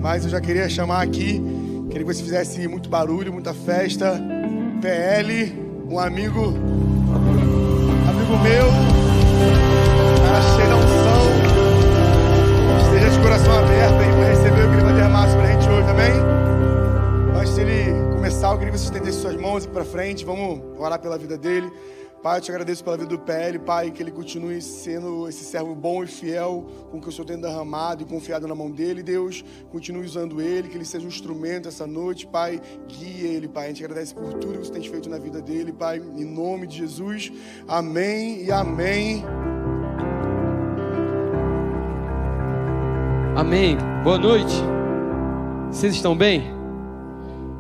Mas eu já queria chamar aqui, queria que você fizesse muito barulho, muita festa. PL, um amigo meu, cara cheio da unção. Esteja de coração aberto aí para receber o que ele vai derramar sobre a gente hoje, amém? Antes dele começar, eu queria que você estendesse suas mãos aqui para frente. Vamos orar pela vida dele. Pai, eu te agradeço pela vida do PL, Pai, que ele continue sendo esse servo bom e fiel com o que o Senhor tem derramado e confiado na mão dele. Deus, continue usando ele, que ele seja um instrumento essa noite, Pai, guie ele, Pai. A gente agradece por tudo que você tem feito na vida dele, Pai, em nome de Jesus. Amém e amém. Amém. Boa noite. Vocês estão bem?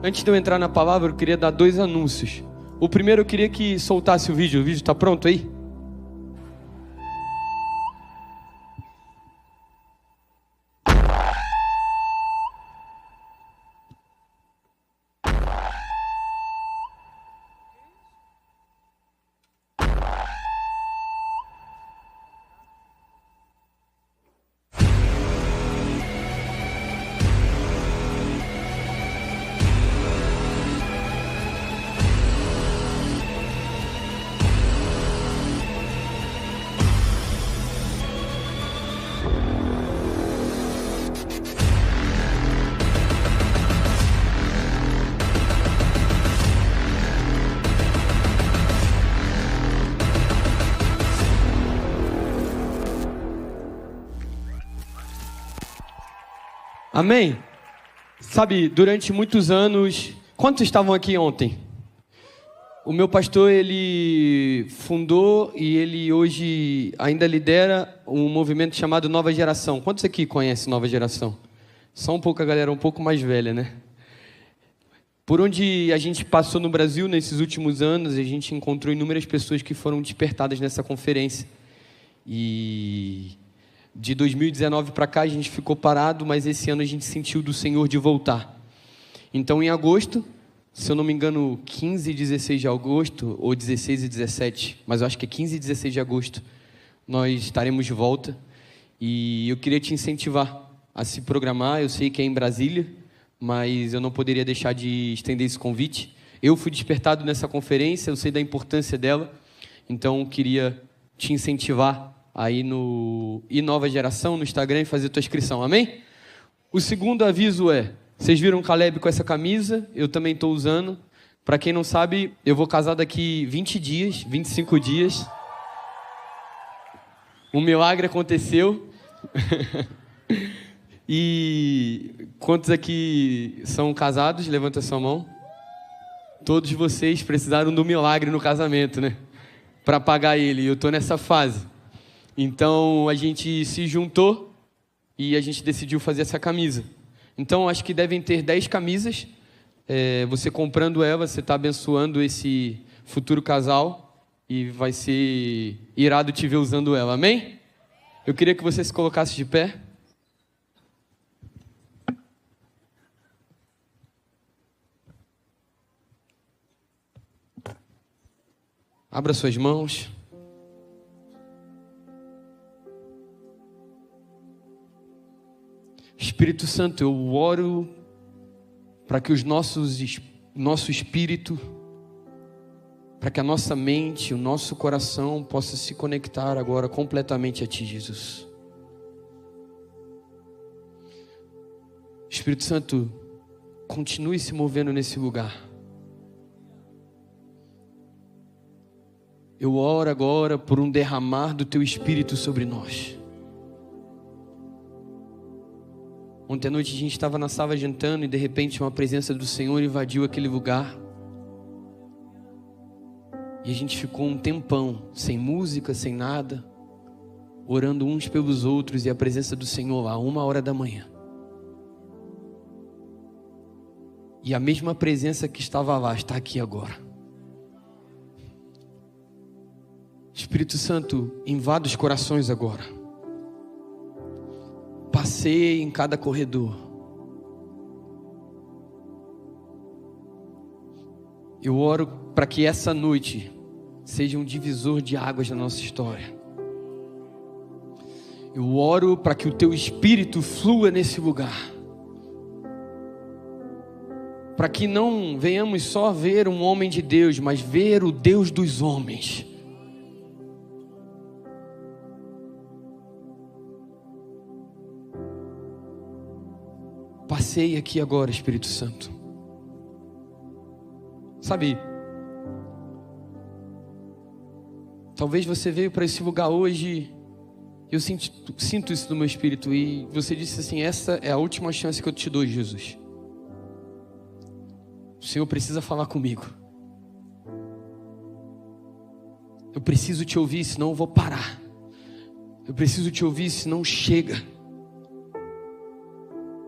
Antes de eu entrar na palavra, eu queria dar 2 anúncios. O primeiro, eu queria que soltasse o vídeo. O vídeo está pronto aí? Amém? Sabe, durante muitos anos... Quantos estavam aqui ontem? O meu pastor, ele fundou e ele hoje ainda lidera um movimento chamado Nova Geração. Quantos aqui conhecem Nova Geração? Só um pouco a galera um pouco mais velha, né? Por onde a gente passou no Brasil nesses últimos anos, a gente encontrou inúmeras pessoas que foram despertadas nessa conferência. E... de 2019 para cá a gente ficou parado, mas esse ano a gente sentiu do Senhor de voltar. Então em agosto, se eu não me engano 15 e 16 de agosto, ou 16 e 17, mas eu acho que é 15 e 16 de agosto, nós estaremos de volta. E eu queria te incentivar a se programar. Eu sei que é em Brasília, mas eu não poderia deixar de estender esse convite. Eu fui despertado nessa conferência, eu sei da importância dela, então eu queria te incentivar aí no Nova Geração, no Instagram, e fazer tua inscrição, amém? O segundo aviso é, vocês viram o Caleb com essa camisa, eu também estou usando. Para quem não sabe, eu vou casar daqui 20 dias, 25 dias. Um milagre aconteceu. E quantos aqui são casados? Levanta sua mão. Todos vocês precisaram do milagre no casamento, né? Para pagar ele, eu estou nessa fase. Então, a gente se juntou e a gente decidiu fazer essa camisa. Então, acho que devem ter 10 camisas. Você comprando ela, você está abençoando esse futuro casal e vai ser irado te ver usando ela. Amém? Eu queria que você se colocasse de pé. Abra suas mãos. Espírito Santo, eu oro para que nosso espírito, para que a nossa mente, o nosso coração possa se conectar agora completamente a Ti, Jesus. Espírito Santo, continue se movendo nesse lugar. Eu oro agora por um derramar do Teu Espírito sobre nós. Ontem à noite a gente estava na sala jantando e de repente uma presença do Senhor invadiu aquele lugar. E a gente ficou um tempão, sem música, sem nada, orando uns pelos outros e a presença do Senhor lá, 1h da manhã. E a mesma presença que estava lá está aqui agora. Espírito Santo, invada os corações agora. Passeie em cada corredor. Eu oro para que essa noite seja um divisor de águas na nossa história. Eu oro para que o Teu Espírito flua nesse lugar. para que não venhamos só ver um homem de Deus, mas ver o Deus dos homens. Passei aqui agora, Espírito Santo. Sabe, talvez você veio para esse lugar hoje, eu sinto isso no meu espírito, e você disse assim: essa é a última chance que eu te dou, Jesus. O Senhor precisa falar comigo. Eu preciso te ouvir, senão eu vou parar. Eu preciso te ouvir, senão chega.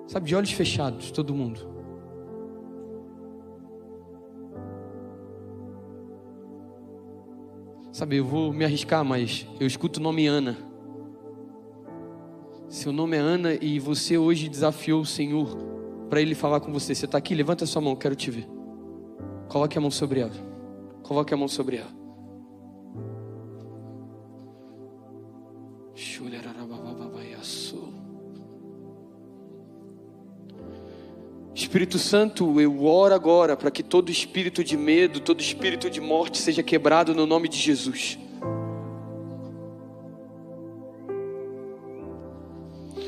Sabe, de olhos fechados, todo mundo. Sabe, eu vou me arriscar, mas eu escuto o nome Ana. Seu nome é Ana e você hoje desafiou o Senhor para Ele falar com você. Você está aqui? Levanta a sua mão, quero te ver. Coloque a mão sobre ela. Coloque a mão sobre ela. Espírito Santo, eu oro agora para que todo espírito de medo, todo espírito de morte seja quebrado no nome de Jesus.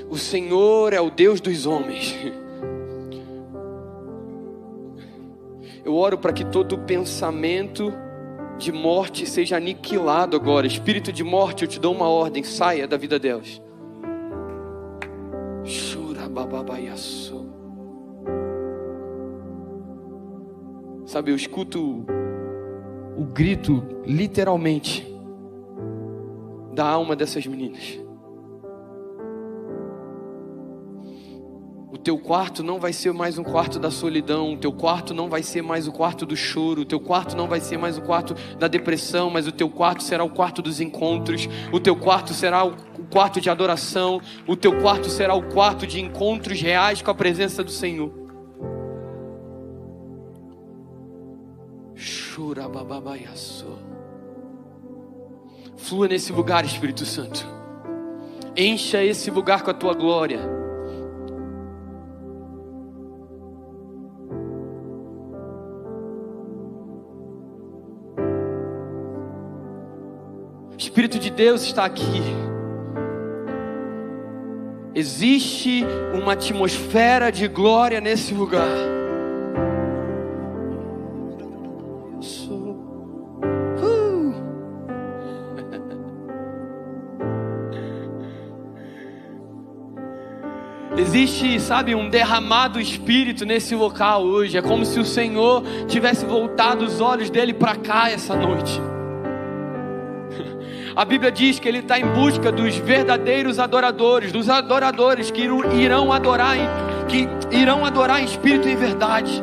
O Senhor é o Deus dos homens. Eu oro para que todo pensamento de morte seja aniquilado agora. Espírito de morte, eu te dou uma ordem: saia da vida delas. Churabababaiaçu. Sabe, eu escuto o grito, literalmente, da alma dessas meninas. O teu quarto não vai ser mais um quarto da solidão. O teu quarto não vai ser mais o quarto do choro. O teu quarto não vai ser mais o quarto da depressão. Mas o teu quarto será o quarto dos encontros. O teu quarto será o quarto de adoração. O teu quarto será o quarto de encontros reais com a presença do Senhor. Flua nesse lugar, Espírito Santo. Encha esse lugar com a tua glória. O Espírito de Deus está aqui. Existe uma atmosfera de glória nesse lugar. Existe, sabe, um derramado espírito nesse local hoje. É como se o Senhor tivesse voltado os olhos dele para cá essa noite. A Bíblia diz que Ele está em busca dos verdadeiros adoradores, dos adoradores que irão adorar em espírito e em verdade.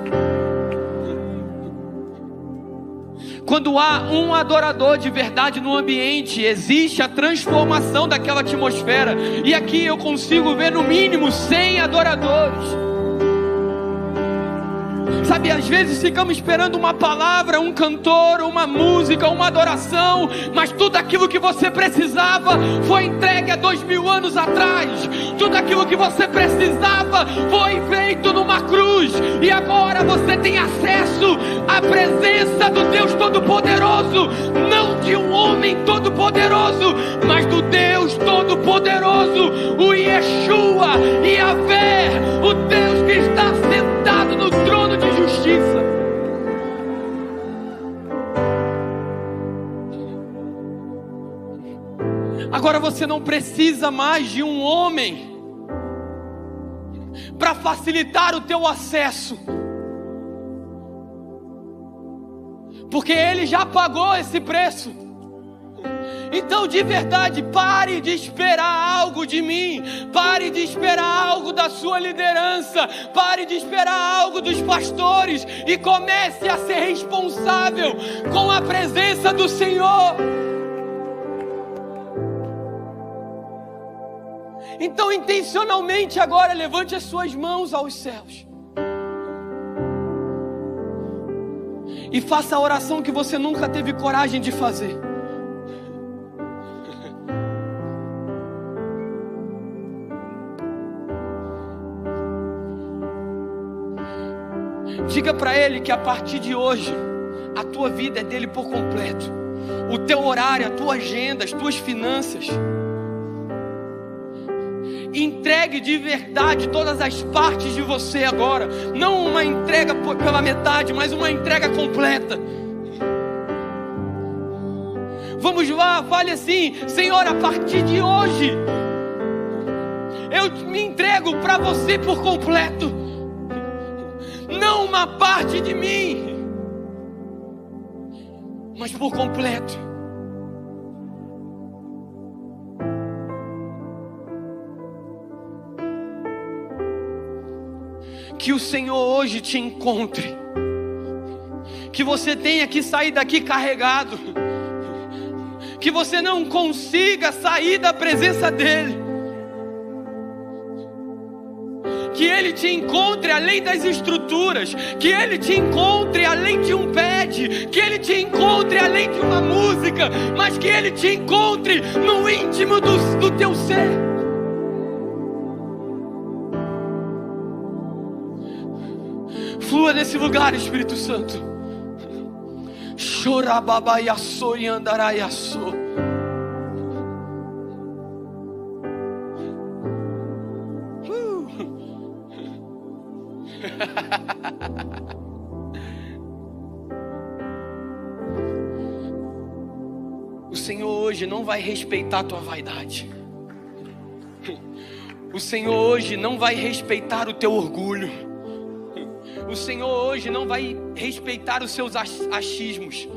Quando há um adorador de verdade no ambiente, existe a transformação daquela atmosfera. E aqui eu consigo ver no mínimo 100 adoradores. Sabe, às vezes ficamos esperando uma palavra, um cantor, uma música, uma adoração, mas tudo aquilo que você precisava foi entregue há 2000 anos atrás. Tudo aquilo que você precisava foi feito numa cruz. E agora você tem acesso à presença do Deus Todo-Poderoso. Não de um homem todo-poderoso, mas do Deus Todo-Poderoso, o Yeshua, Yahvé, o Deus que está sentado no trono de justiça. Agora você não precisa mais de um homem para facilitar o teu acesso, porque Ele já pagou esse preço. Então, de verdade, pare de esperar algo de mim. Pare de esperar algo da sua liderança. Pare de esperar algo dos pastores e comece a ser responsável com a presença do Senhor. Então, intencionalmente agora, levante as suas mãos aos céus e faça a oração que você nunca teve coragem de fazer. Diga para Ele que a partir de hoje, a tua vida é dele por completo. O teu horário, a tua agenda, as tuas finanças. Entregue de verdade todas as partes de você agora. Não uma entrega pela metade, mas uma entrega completa. Vamos lá, fale assim: Senhor, a partir de hoje eu me entrego para você por completo. Não uma parte de mim, mas por completo. Que o Senhor hoje te encontre. Que você tenha que sair daqui carregado. Que você não consiga sair da presença dEle. Que Ele te encontre além das estruturas. Que Ele te encontre além de um pad. Que Ele te encontre além de uma música. Mas que Ele te encontre no íntimo do teu ser. Flua nesse lugar, Espírito Santo. Chorababaiaçô e andaraiaçô. O Senhor hoje não vai respeitar a tua vaidade. O Senhor hoje não vai respeitar o teu orgulho. O Senhor hoje não vai respeitar os seus achismos.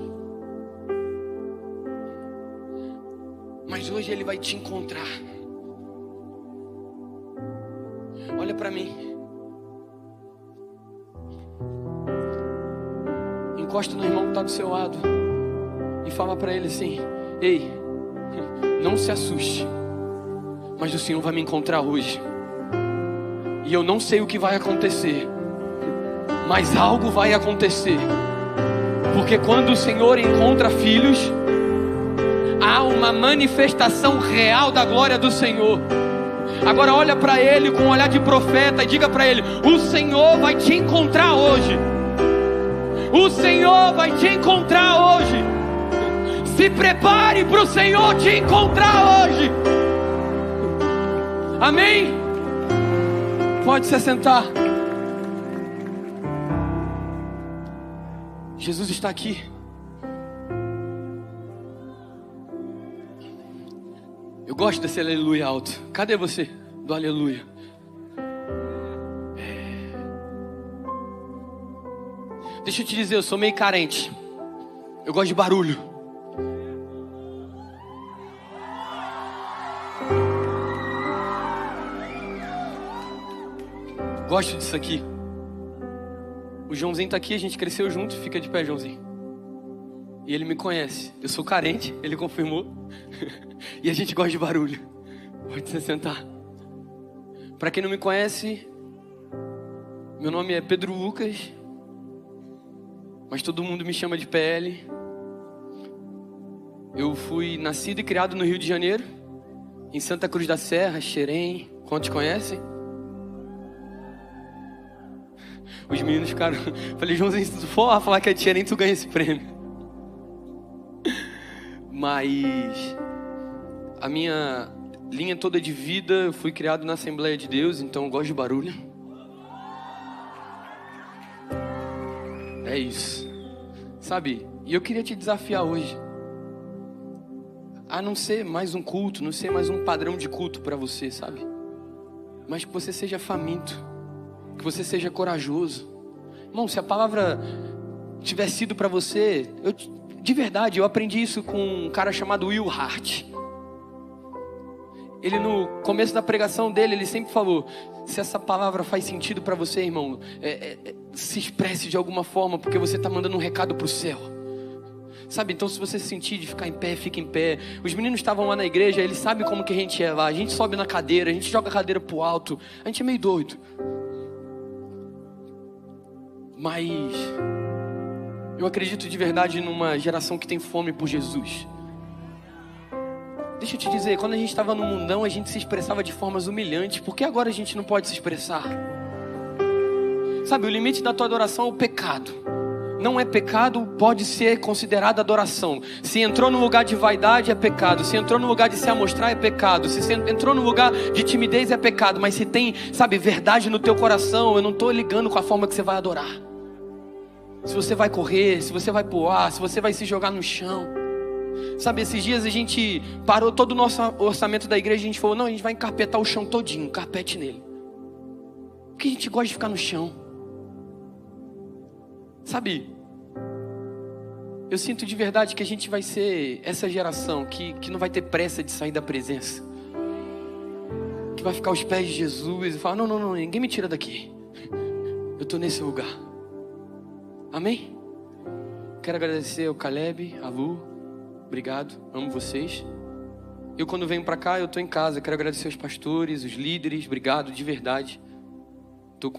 Mas hoje Ele vai te encontrar. Olha para mim. Encosta no irmão que está do seu lado e fala para ele assim: ei, não se assuste, mas o Senhor vai me encontrar hoje. E eu não sei o que vai acontecer, mas algo vai acontecer. Porque quando o Senhor encontra filhos, há uma manifestação real da glória do Senhor. Agora olha para ele com um olhar de profeta e diga para ele: o Senhor vai te encontrar hoje. O Senhor vai te encontrar hoje. Se prepare para o Senhor te encontrar hoje. Amém? Pode se sentar. Jesus está aqui. Eu gosto desse aleluia alto. Cadê você do aleluia? Deixa eu te dizer, eu sou meio carente. Eu gosto de barulho. Gosto disso aqui. O Joãozinho tá aqui, a gente cresceu junto. Fica de pé, Joãozinho. E ele me conhece. Eu sou carente, ele confirmou. E a gente gosta de barulho. Pode se sentar. Para quem não me conhece, meu nome é Pedro Lucas, mas todo mundo me chama de PL. Eu fui nascido e criado no Rio de Janeiro, em Santa Cruz da Serra, Xerém. Quantos conhecem? Os meninos ficaram... Falei: Joãozinho, se tu for falar que é de Xerém, tu ganha esse prêmio. Mas a minha linha toda de vida, eu fui criado na Assembleia de Deus, então eu gosto de barulho. É isso. Sabe? E eu queria te desafiar hoje a não ser mais um culto, não ser mais um padrão de culto para você, sabe? Mas que você seja faminto, que você seja corajoso. Irmão, se a palavra tiver sido para você, de verdade, eu aprendi isso com um cara chamado Will Hart. Ele, no começo da pregação dele, ele sempre falou: se essa palavra faz sentido para você, irmão, se expresse de alguma forma, porque você está mandando um recado para o céu. Sabe, então se você sentir de ficar em pé, fica em pé. Os meninos estavam lá na igreja, eles sabem como que a gente é lá. A gente sobe na cadeira, a gente joga a cadeira pro alto. A gente é meio doido. Mas eu acredito de verdade numa geração que tem fome por Jesus. Deixa eu te dizer, quando a gente estava no mundão, a gente se expressava de formas humilhantes. Por que agora a gente não pode se expressar? Sabe, o limite da tua adoração é o pecado. Não é pecado, pode ser considerado adoração. Se entrou no lugar de vaidade, é pecado. Se entrou no lugar de se amostrar, é pecado. Se entrou no lugar de timidez, é pecado. Mas se tem, sabe, verdade no teu coração, eu não estou ligando com a forma que você vai adorar. Se você vai correr, se você vai pular, se você vai se jogar no chão. Sabe, esses dias a gente parou todo o nosso orçamento da igreja. A gente falou, não, a gente vai encarpetar o chão todinho, carpete nele. Porque a gente gosta de ficar no chão. Sabe, eu sinto de verdade que a gente vai ser essa geração que não vai ter pressa de sair da presença, que vai ficar aos pés de Jesus e falar, não, ninguém me tira daqui, eu estou nesse lugar. Amém? Quero agradecer ao Caleb, a Lu, obrigado, amo vocês. Eu quando venho para cá, eu estou em casa, quero agradecer aos pastores, os líderes, obrigado de verdade. Estou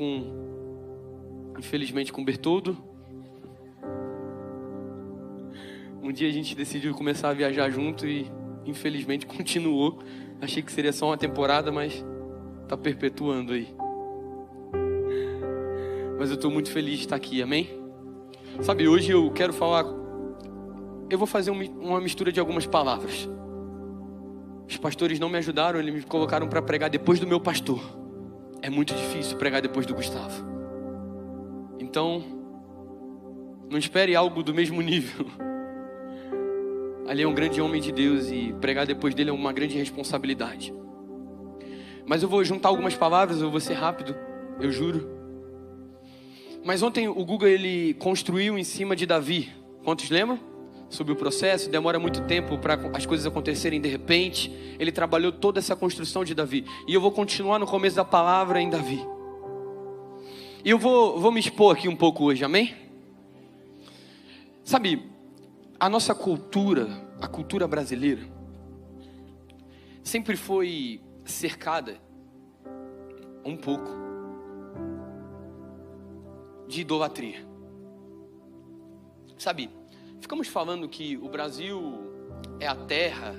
infelizmente com o Bertoldo. Um dia a gente decidiu começar a viajar junto e infelizmente continuou. Achei que seria só uma temporada, mas está perpetuando aí. Mas eu estou muito feliz de estar aqui, amém? Sabe, hoje eu quero falar... Eu vou fazer uma mistura de algumas palavras. Os pastores não me ajudaram, eles me colocaram para pregar depois do meu pastor. É muito difícil pregar depois do Gustavo. Então, não espere algo do mesmo nível. Ali é um grande homem de Deus e pregar depois dele é uma grande responsabilidade. Mas eu vou juntar algumas palavras, eu vou ser rápido, eu juro. Mas ontem o Guga, ele construiu em cima de Davi. Quantos lembram? Sobre o processo, demora muito tempo para as coisas acontecerem de repente. Ele trabalhou toda essa construção de Davi. E eu vou continuar no começo da palavra em Davi. E eu vou me expor aqui um pouco hoje, amém? Sabe, a nossa cultura, a cultura brasileira, sempre foi cercada um pouco de idolatria. Sabe, ficamos falando que o Brasil é a terra,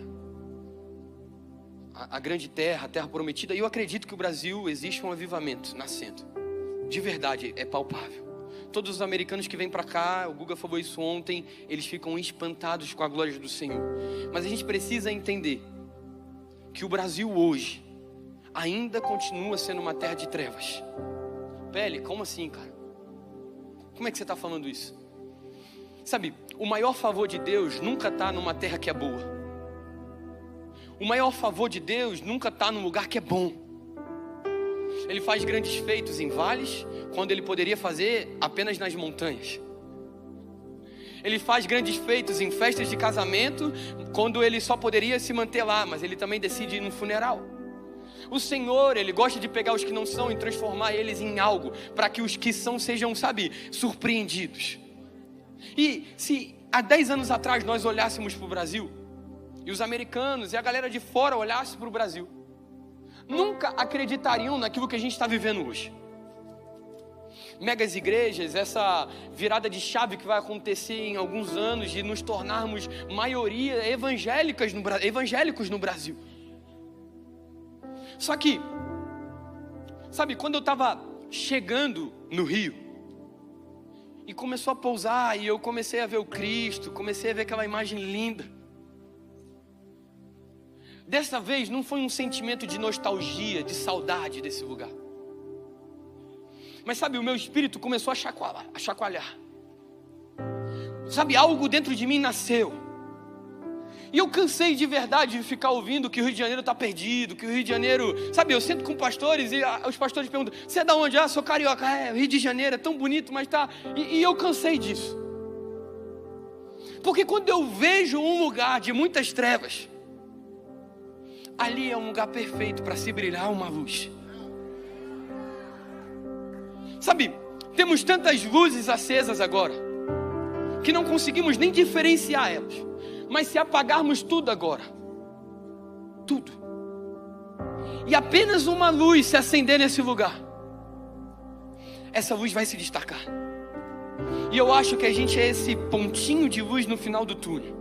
a grande terra, a terra prometida. E eu acredito que o Brasil existe um avivamento nascendo. De verdade, é palpável. Todos os americanos que vêm para cá, o Guga falou isso ontem, eles ficam espantados com a glória do Senhor. Mas a gente precisa entender que o Brasil hoje ainda continua sendo uma terra de trevas. Pele, como assim, cara? Como é que você está falando isso? Sabe, o maior favor de Deus nunca está numa terra que é boa. O maior favor de Deus nunca está num lugar que é bom. Ele faz grandes feitos em vales, quando ele poderia fazer apenas nas montanhas. Ele faz grandes feitos em festas de casamento, quando ele só poderia se manter lá, mas ele também decide ir num funeral. O Senhor, ele gosta de pegar os que não são e transformar eles em algo, para que os que são sejam, sabe, surpreendidos. E se há 10 anos atrás nós olhássemos para o Brasil, e os americanos e a galera de fora olhassem para o Brasil, nunca acreditariam naquilo que a gente está vivendo hoje. Megas igrejas, essa virada de chave que vai acontecer em alguns anos de nos tornarmos maioria evangélicos no Brasil. Só que, sabe, quando eu estava chegando no Rio e começou a pousar e eu comecei a ver o Cristo, comecei a ver aquela imagem linda. Dessa vez não foi um sentimento de nostalgia, de saudade desse lugar. Mas sabe, o meu espírito começou a chacoalhar. Sabe, algo dentro de mim nasceu. E eu cansei de verdade de ficar ouvindo que o Rio de Janeiro está perdido, que o Rio de Janeiro... Sabe, eu sento com pastores e os pastores perguntam, você é da onde? Ah, sou carioca. O Rio de Janeiro é tão bonito, mas tá... E eu cansei disso. Porque quando eu vejo um lugar de muitas trevas, ali é um lugar perfeito para se brilhar uma luz. Sabe, temos tantas luzes acesas agora, que não conseguimos nem diferenciar elas. Mas se apagarmos tudo agora, tudo, e apenas uma luz se acender nesse lugar, essa luz vai se destacar. E eu acho que a gente é esse pontinho de luz no final do túnel.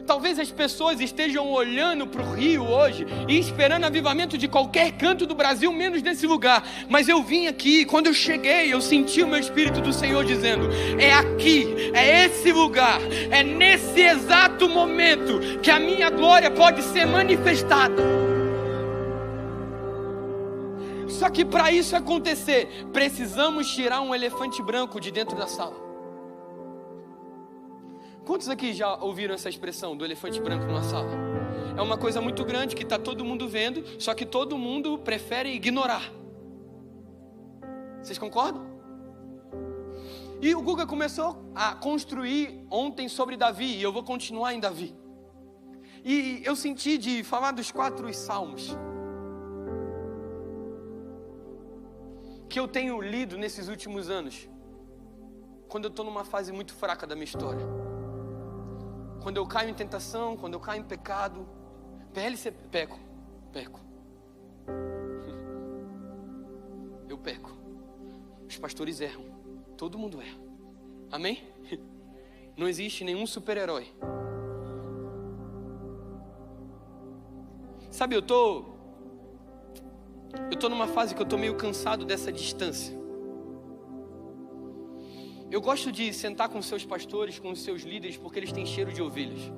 Talvez as pessoas estejam olhando para o Rio hoje e esperando avivamento de qualquer canto do Brasil, menos desse lugar. Mas eu vim aqui, quando eu cheguei, eu senti o meu Espírito do Senhor dizendo: é aqui, é esse lugar, é nesse exato momento que a minha glória pode ser manifestada. Só que para isso acontecer, precisamos tirar um elefante branco de dentro da sala. Quantos aqui já ouviram essa expressão do elefante branco numa sala? É uma coisa muito grande que está todo mundo vendo, só que todo mundo prefere ignorar. Vocês concordam? E o Guga começou a construir ontem sobre Davi, e eu vou continuar em Davi. E eu senti de falar dos 4 salmos que eu tenho lido nesses últimos anos, quando eu estou numa fase muito fraca da minha história. Quando eu caio em tentação, quando eu caio em pecado, peco. Eu peco. Os pastores erram. Todo mundo erra. Amém? Não existe nenhum super-herói. Sabe, eu tô numa fase que eu tô meio cansado dessa distância. Eu gosto de sentar com os seus pastores, com os seus líderes, porque eles têm cheiro de ovelhas.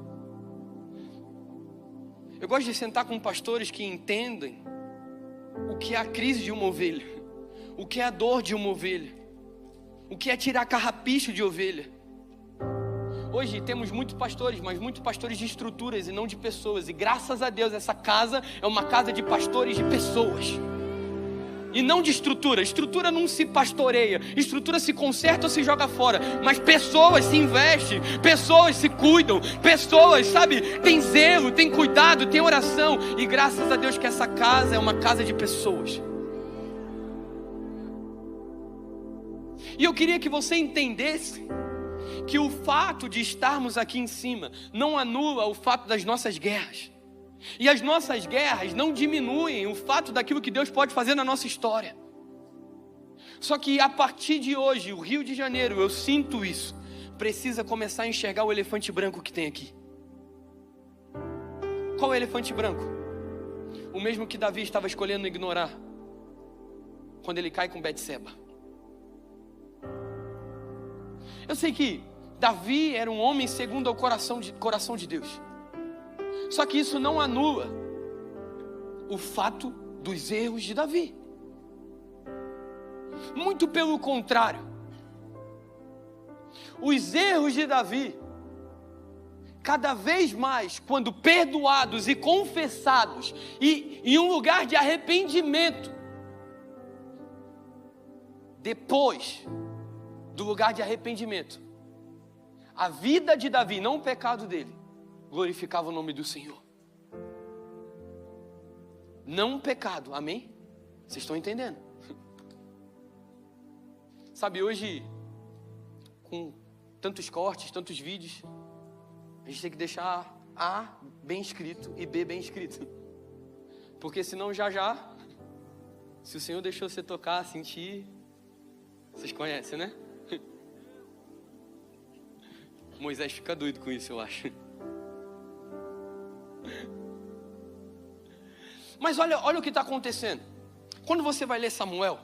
Eu gosto de sentar com pastores que entendem o que é a crise de uma ovelha, o que é a dor de uma ovelha, o que é tirar carrapicho de ovelha. Hoje temos muitos pastores, mas muitos pastores de estruturas e não de pessoas. E graças a Deus essa casa é uma casa de pastores de pessoas. E não de estrutura. Estrutura não se pastoreia. Estrutura se conserta ou se joga fora. Mas pessoas se investem. Pessoas se cuidam. Pessoas, sabe, tem zelo, tem cuidado, tem oração. E graças a Deus que essa casa é uma casa de pessoas. E eu queria que você entendesse que o fato de estarmos aqui em cima não anula o fato das nossas guerras. E as nossas guerras não diminuem o fato daquilo que Deus pode fazer na nossa história. Só que a partir de hoje, o Rio de Janeiro, eu sinto isso, precisa começar a enxergar o elefante branco que tem aqui. Qual é o elefante branco? O mesmo que Davi estava escolhendo ignorar quando ele cai com Betseba. Eu sei que Davi era um homem segundo o coração de Deus. Só que isso não anula o fato dos erros de Davi. Muito pelo contrário. Os erros de Davi, cada vez mais, quando perdoados e confessados, e em um lugar de arrependimento, depois do lugar de arrependimento, a vida de Davi, não o pecado dele, glorificava o nome do Senhor. Não o pecado, amém? Vocês estão entendendo? Sabe, hoje, com tantos cortes, tantos vídeos, a gente tem que deixar A bem escrito e B bem escrito. Porque senão já, se o Senhor deixou você tocar, sentir, vocês conhecem, né? Moisés fica doido com isso, eu acho. Mas olha o que está acontecendo. Quando você vai ler Samuel,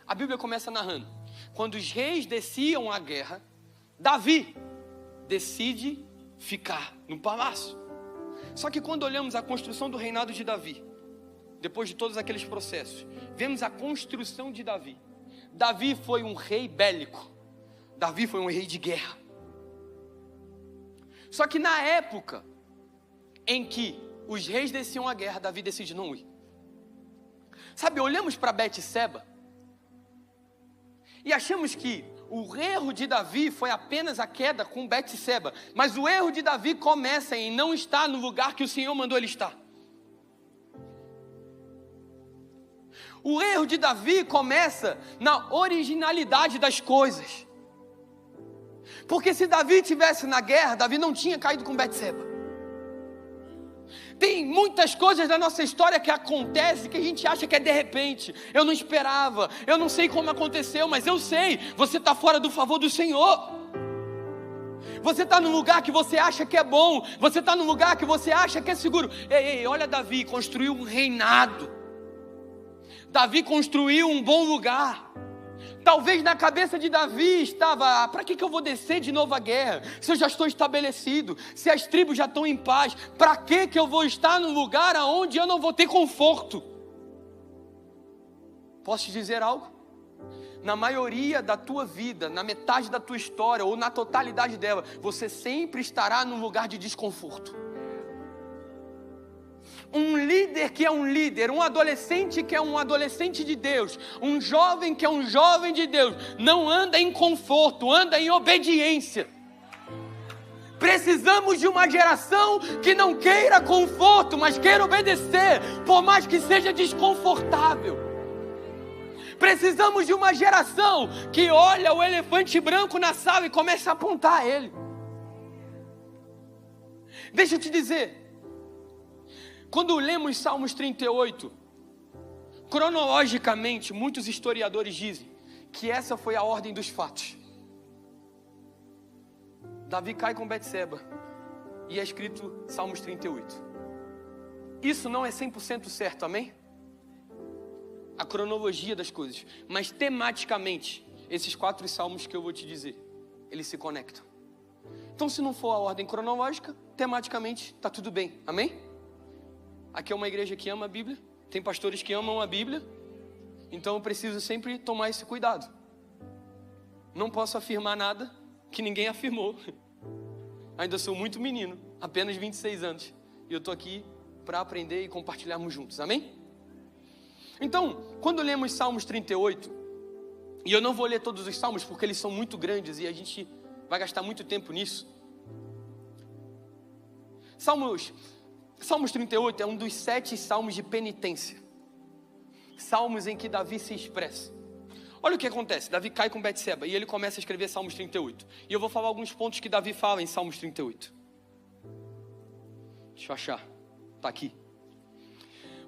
a Bíblia começa narrando: quando os reis desciam à guerra, Davi decide ficar no palácio. Só que quando olhamos a construção do reinado de Davi, depois de todos aqueles processos, vemos a construção de Davi. Davi foi um rei bélico. Davi foi um rei de guerra. Só que na época em que os reis desciam à guerra, Davi decide não ir. Sabe, olhamos para Betseba e achamos que o erro de Davi foi apenas a queda com Betseba. Mas o erro de Davi começa em não estar no lugar que o Senhor mandou ele estar. O erro de Davi começa na originalidade das coisas. Porque se Davi estivesse na guerra, Davi não tinha caído com Betseba. Tem muitas coisas da nossa história que acontecem que a gente acha que é de repente. Eu não esperava, eu não sei como aconteceu, mas eu sei, você está fora do favor do Senhor. Você está num lugar que você acha que é bom. Você está num lugar que você acha que é seguro. Ei, olha Davi, construiu um reinado. Davi construiu um bom lugar. Talvez na cabeça de Davi estava: para que eu vou descer de novo a guerra? Se eu já estou estabelecido, se as tribos já estão em paz, para que eu vou estar num lugar onde eu não vou ter conforto? Posso te dizer algo? Na maioria da tua vida, na metade da tua história ou na totalidade dela, você sempre estará num lugar de desconforto. Um líder que é um líder, um adolescente que é um adolescente de Deus, um jovem que é um jovem de Deus, não anda em conforto, anda em obediência. Precisamos de uma geração que não queira conforto, mas queira obedecer, por mais que seja desconfortável. Precisamos de uma geração que olha o elefante branco na sala e começa a apontar a ele. Deixa eu te dizer, quando lemos Salmos 38, cronologicamente, muitos historiadores dizem que essa foi a ordem dos fatos. Davi cai com Betseba e é escrito Salmos 38. Isso não é 100% certo, amém? A cronologia das coisas, mas tematicamente, esses 4 salmos que eu vou te dizer, eles se conectam. Então, se não for a ordem cronológica, tematicamente está tudo bem, amém? Aqui é uma igreja que ama a Bíblia, tem pastores que amam a Bíblia, então eu preciso sempre tomar esse cuidado. Não posso afirmar nada que ninguém afirmou. Ainda sou muito menino, apenas 26 anos, e eu estou aqui para aprender e compartilharmos juntos, amém? Então, quando lemos Salmos 38, e eu não vou ler todos os salmos porque eles são muito grandes e a gente vai gastar muito tempo nisso. Salmos 38 é um dos 7 salmos de penitência. Salmos em que Davi se expressa. Olha o que acontece, Davi cai com Betseba e ele começa a escrever Salmos 38. E eu vou falar alguns pontos que Davi fala em Salmos 38. Deixa eu achar, está aqui.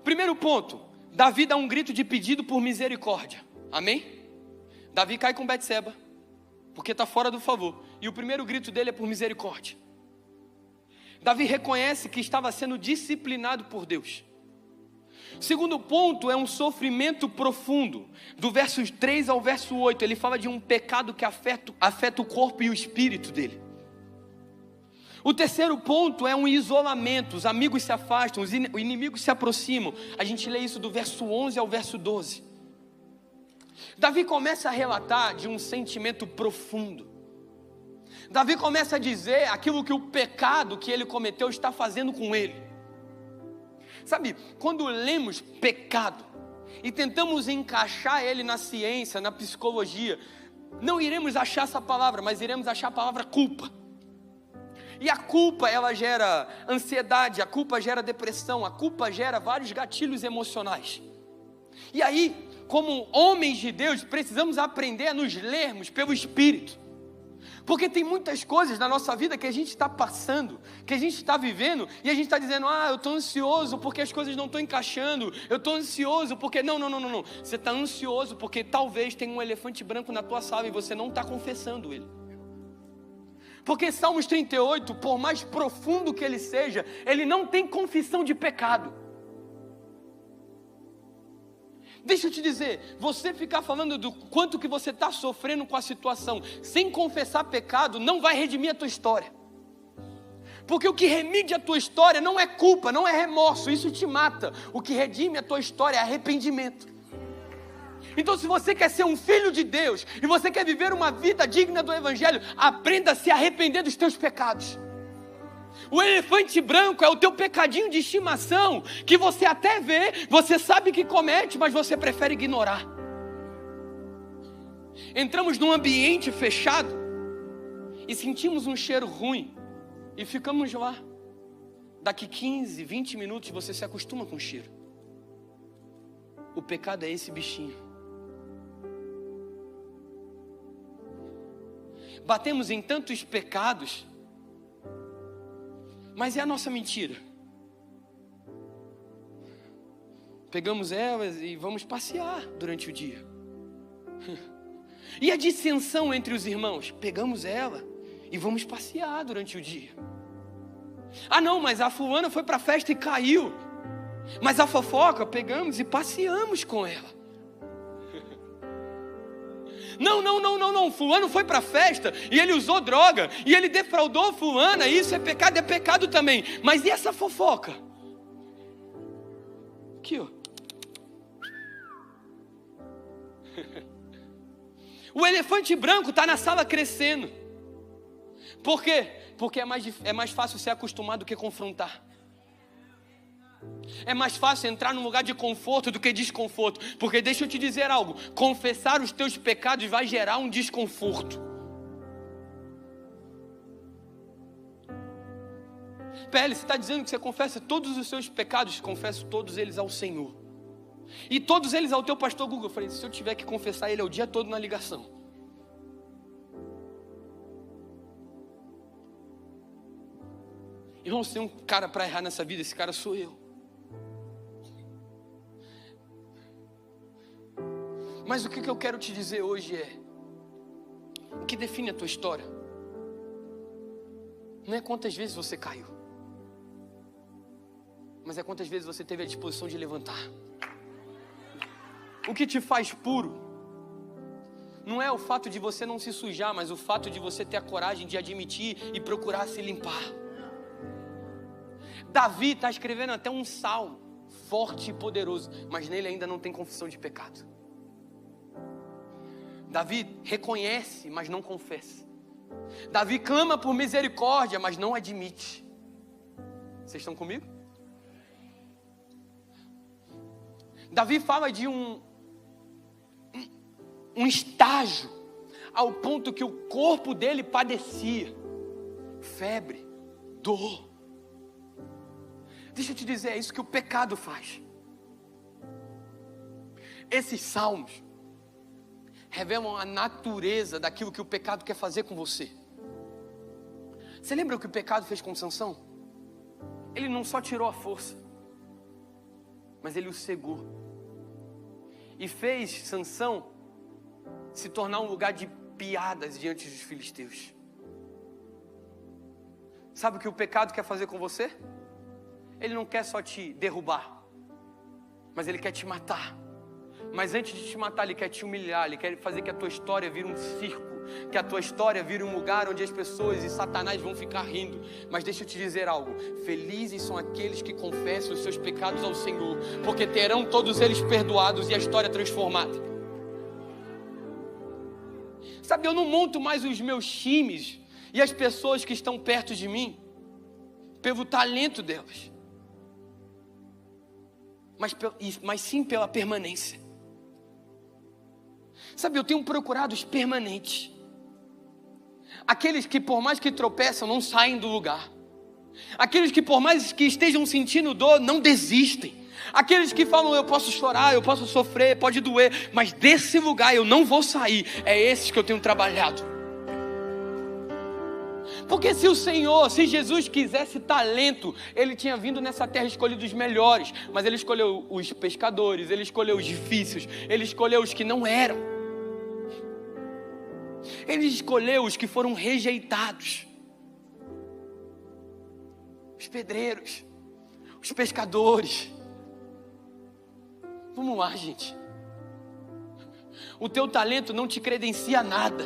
Primeiro ponto, Davi dá um grito de pedido por misericórdia, amém? Davi cai com Betseba, porque está fora do favor, e o primeiro grito dele é por misericórdia. Davi reconhece que estava sendo disciplinado por Deus. Segundo ponto é um sofrimento profundo, do verso 3 ao verso 8, ele fala de um pecado que afeta o corpo e o espírito dele. O terceiro ponto é um isolamento, os amigos se afastam, os inimigos se aproximam. A gente lê isso do verso 11 ao verso 12. Davi começa a relatar de um sentimento profundo. Davi começa a dizer aquilo que o pecado que ele cometeu está fazendo com ele. Sabe, quando lemos pecado e tentamos encaixar ele na ciência, na psicologia, não iremos achar essa palavra, mas iremos achar a palavra culpa. E a culpa, ela gera ansiedade, a culpa gera depressão, a culpa gera vários gatilhos emocionais. E aí, como homens de Deus, precisamos aprender a nos lermos pelo Espírito. Porque tem muitas coisas na nossa vida que a gente está passando, que a gente está vivendo, e a gente está dizendo: eu estou ansioso porque as coisas não estão encaixando, eu estou ansioso porque... Não. Você está ansioso porque talvez tenha um elefante branco na tua sala e você não está confessando ele. Porque Salmos 38, por mais profundo que ele seja, ele não tem confissão de pecado. Deixa eu te dizer, você ficar falando do quanto que você está sofrendo com a situação, sem confessar pecado, não vai redimir a tua história. Porque o que remide a tua história não é culpa, não é remorso, isso te mata. O que redime a tua história é arrependimento. Então, se você quer ser um filho de Deus e você quer viver uma vida digna do Evangelho, aprenda a se arrepender dos teus pecados. O elefante branco é o teu pecadinho de estimação, que você até vê, você sabe que comete, mas você prefere ignorar. Entramos num ambiente fechado e sentimos um cheiro ruim e ficamos lá. Daqui 15, 20 minutos você se acostuma com o cheiro. O pecado é esse bichinho. Batemos em tantos pecados, mas é a nossa mentira. Pegamos elas e vamos passear durante o dia. E a dissensão entre os irmãos? Pegamos ela e vamos passear durante o dia. Ah não, mas a fulana foi para a festa e caiu. Mas a fofoca, pegamos e passeamos com ela. Não, fulano foi para a festa e ele usou droga e ele defraudou fulana, isso é pecado também. Mas e essa fofoca? Aqui, ó. O elefante branco está na sala crescendo. Por quê? Porque é mais fácil ser acostumado do que confrontar. É mais fácil entrar num lugar de conforto do que desconforto. Porque deixa eu te dizer algo, confessar os teus pecados vai gerar um desconforto. PL, você está dizendo que você confessa todos os seus pecados? Confesso todos eles ao Senhor. E todos eles ao teu pastor Google. Eu falei, se eu tiver que confessar ele o dia todo na ligação. Irmão, se tem um cara para errar nessa vida, esse cara sou eu. Mas o que eu quero te dizer hoje é, o que define a tua história não é quantas vezes você caiu, mas é quantas vezes você teve a disposição de levantar. O que te faz puro não é o fato de você não se sujar, mas o fato de você ter a coragem de admitir e procurar se limpar. Davi está escrevendo até um salmo forte e poderoso, mas nele ainda não tem confissão de pecado. Davi reconhece, mas não confessa. Davi clama por misericórdia, mas não admite. Vocês estão comigo? Davi fala de um estágio ao ponto que o corpo dele padecia febre, dor. Deixa eu te dizer, é isso que o pecado faz. Esses salmos revelam a natureza daquilo que o pecado quer fazer com você. Você lembra o que o pecado fez com Sansão? Ele não só tirou a força, mas ele o cegou. E fez Sansão se tornar um lugar de piadas diante dos filisteus. Sabe o que o pecado quer fazer com você? Ele não quer só te derrubar, mas ele quer te matar. Mas antes de te matar, ele quer te humilhar. Ele quer fazer que a tua história vire um circo, que a tua história vire um lugar onde as pessoas e Satanás vão ficar rindo. Mas deixa eu te dizer algo, felizes são aqueles que confessam os seus pecados ao Senhor, porque terão todos eles perdoados e a história transformada. Sabe, eu não monto mais os meus times e as pessoas que estão perto de mim pelo talento delas, mas sim pela permanência. Sabe, eu tenho procurado os permanentes. Aqueles que por mais que tropeçam, não saem do lugar. Aqueles que por mais que estejam sentindo dor, não desistem. Aqueles que falam, eu posso chorar, eu posso sofrer, pode doer, mas desse lugar eu não vou sair. É esses que eu tenho trabalhado. Porque se Jesus quisesse talento, ele tinha vindo nessa terra escolhido os melhores. Mas ele escolheu os pescadores, ele escolheu os difíceis, ele escolheu os que não eram. Ele escolheu os que foram rejeitados. Os pedreiros, os pescadores. Vamos lá, gente. O teu talento não te credencia a nada.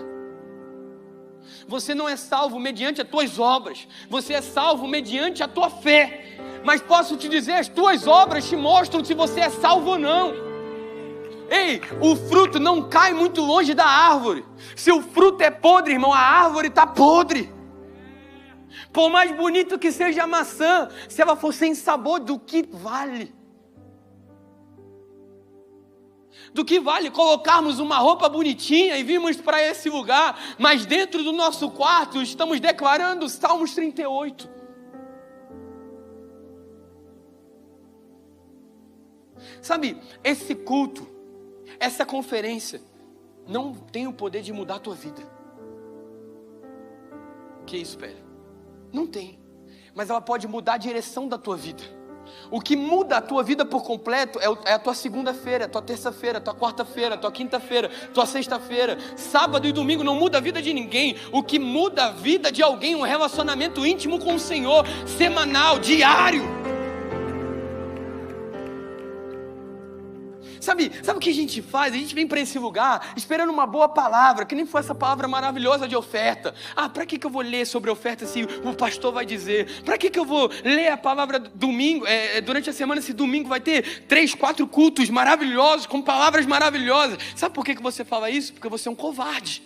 Você não é salvo mediante as tuas obras. Você é salvo mediante a tua fé. Mas posso te dizer, as tuas obras te mostram se você é salvo ou não. Ei, o fruto não cai muito longe da árvore. Se o fruto é podre, irmão, a árvore está podre. Por mais bonito que seja a maçã, se ela for sem sabor, do que vale? Do que vale colocarmos uma roupa bonitinha e virmos para esse lugar, mas dentro do nosso quarto estamos declarando Salmos 38. Sabe, esse culto, essa conferência não tem o poder de mudar a tua vida. Que isso, velho? Não tem. Mas ela pode mudar a direção da tua vida. O que muda a tua vida por completo é a tua segunda-feira, a tua terça-feira, a tua quarta-feira, a tua quinta-feira, a tua sexta-feira. Sábado e domingo não muda a vida de ninguém. O que muda a vida de alguém é um relacionamento íntimo com o Senhor, semanal, diário. Sabe o que a gente faz? A gente vem para esse lugar esperando uma boa palavra, que nem foi essa palavra maravilhosa de oferta. Para que eu vou ler sobre oferta se o pastor vai dizer? Para que eu vou ler a palavra domingo, durante a semana, se domingo vai ter 3, 4 cultos maravilhosos, com palavras maravilhosas? Sabe por que você fala isso? Porque você é um covarde.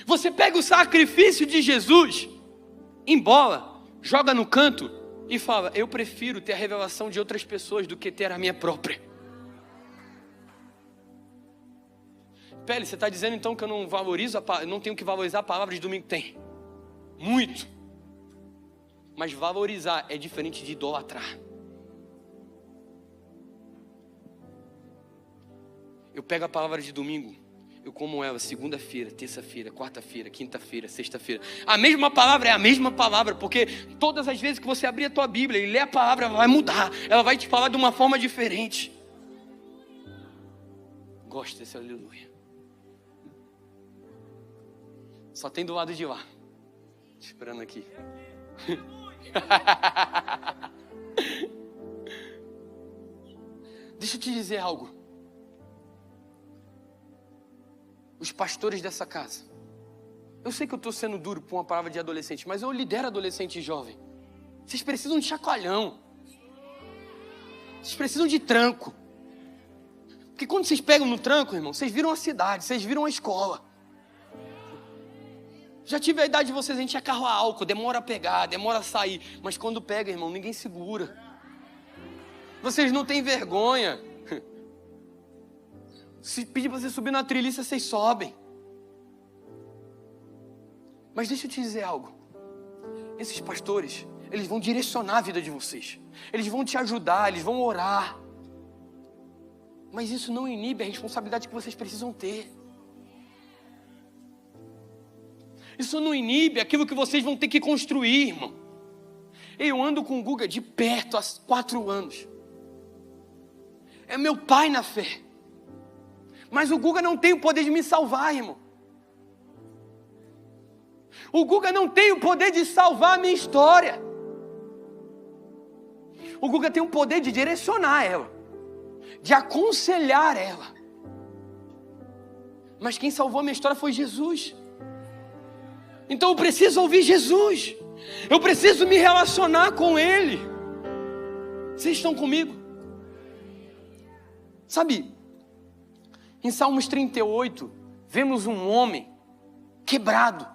Você pega o sacrifício de Jesus, embola, joga no canto, e fala, eu prefiro ter a revelação de outras pessoas do que ter a minha própria. Pele, você está dizendo então que eu não valorizo, não tenho que valorizar a palavra de domingo? Tem. Muito. Mas valorizar é diferente de idolatrar. Eu pego a palavra de domingo, eu como ela segunda-feira, terça-feira, quarta-feira, quinta-feira, sexta-feira. A mesma palavra é a mesma palavra, porque todas as vezes que você abrir a tua Bíblia e ler a palavra, ela vai mudar, ela vai te falar de uma forma diferente. Gosto desse aleluia. Só tem do lado de lá. Esperando aqui. Deixa eu te dizer algo. Os pastores dessa casa. Eu sei que eu estou sendo duro por uma palavra de adolescente, mas eu lidero adolescente e jovem. Vocês precisam de chacoalhão. Vocês precisam de tranco. Porque quando vocês pegam no tranco, irmão, vocês viram a cidade, vocês viram a escola. Já tive a idade de vocês, a gente é carro a álcool, demora a pegar, demora a sair. Mas quando pega, irmão, ninguém segura. Vocês não têm vergonha. Se pedir para você subir na trilhice, vocês sobem. Mas deixa eu te dizer algo. Esses pastores, eles vão direcionar a vida de vocês. Eles vão te ajudar, eles vão orar. Mas isso não inibe a responsabilidade que vocês precisam ter. Isso não inibe aquilo que vocês vão ter que construir, irmão. Eu ando com o Guga de perto há 4 anos. É meu pai na fé. Mas o Guga não tem o poder de me salvar, irmão. O Guga não tem o poder de salvar a minha história. O Guga tem o poder de direcionar ela, de aconselhar ela. Mas quem salvou a minha história foi Jesus. Então eu preciso ouvir Jesus. Eu preciso me relacionar com Ele. Vocês estão comigo? Sabe, em Salmos 38, vemos um homem quebrado.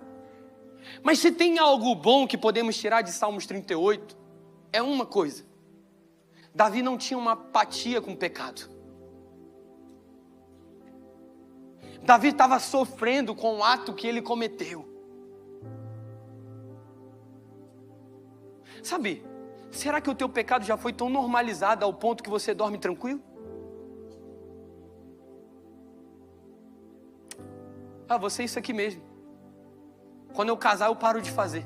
Mas se tem algo bom que podemos tirar de Salmos 38, é uma coisa. Davi não tinha uma apatia com o pecado. Davi estava sofrendo com o ato que ele cometeu. Sabe, será que o teu pecado já foi tão normalizado ao ponto que você dorme tranquilo? Você é isso aqui mesmo. Quando eu casar, eu paro de fazer.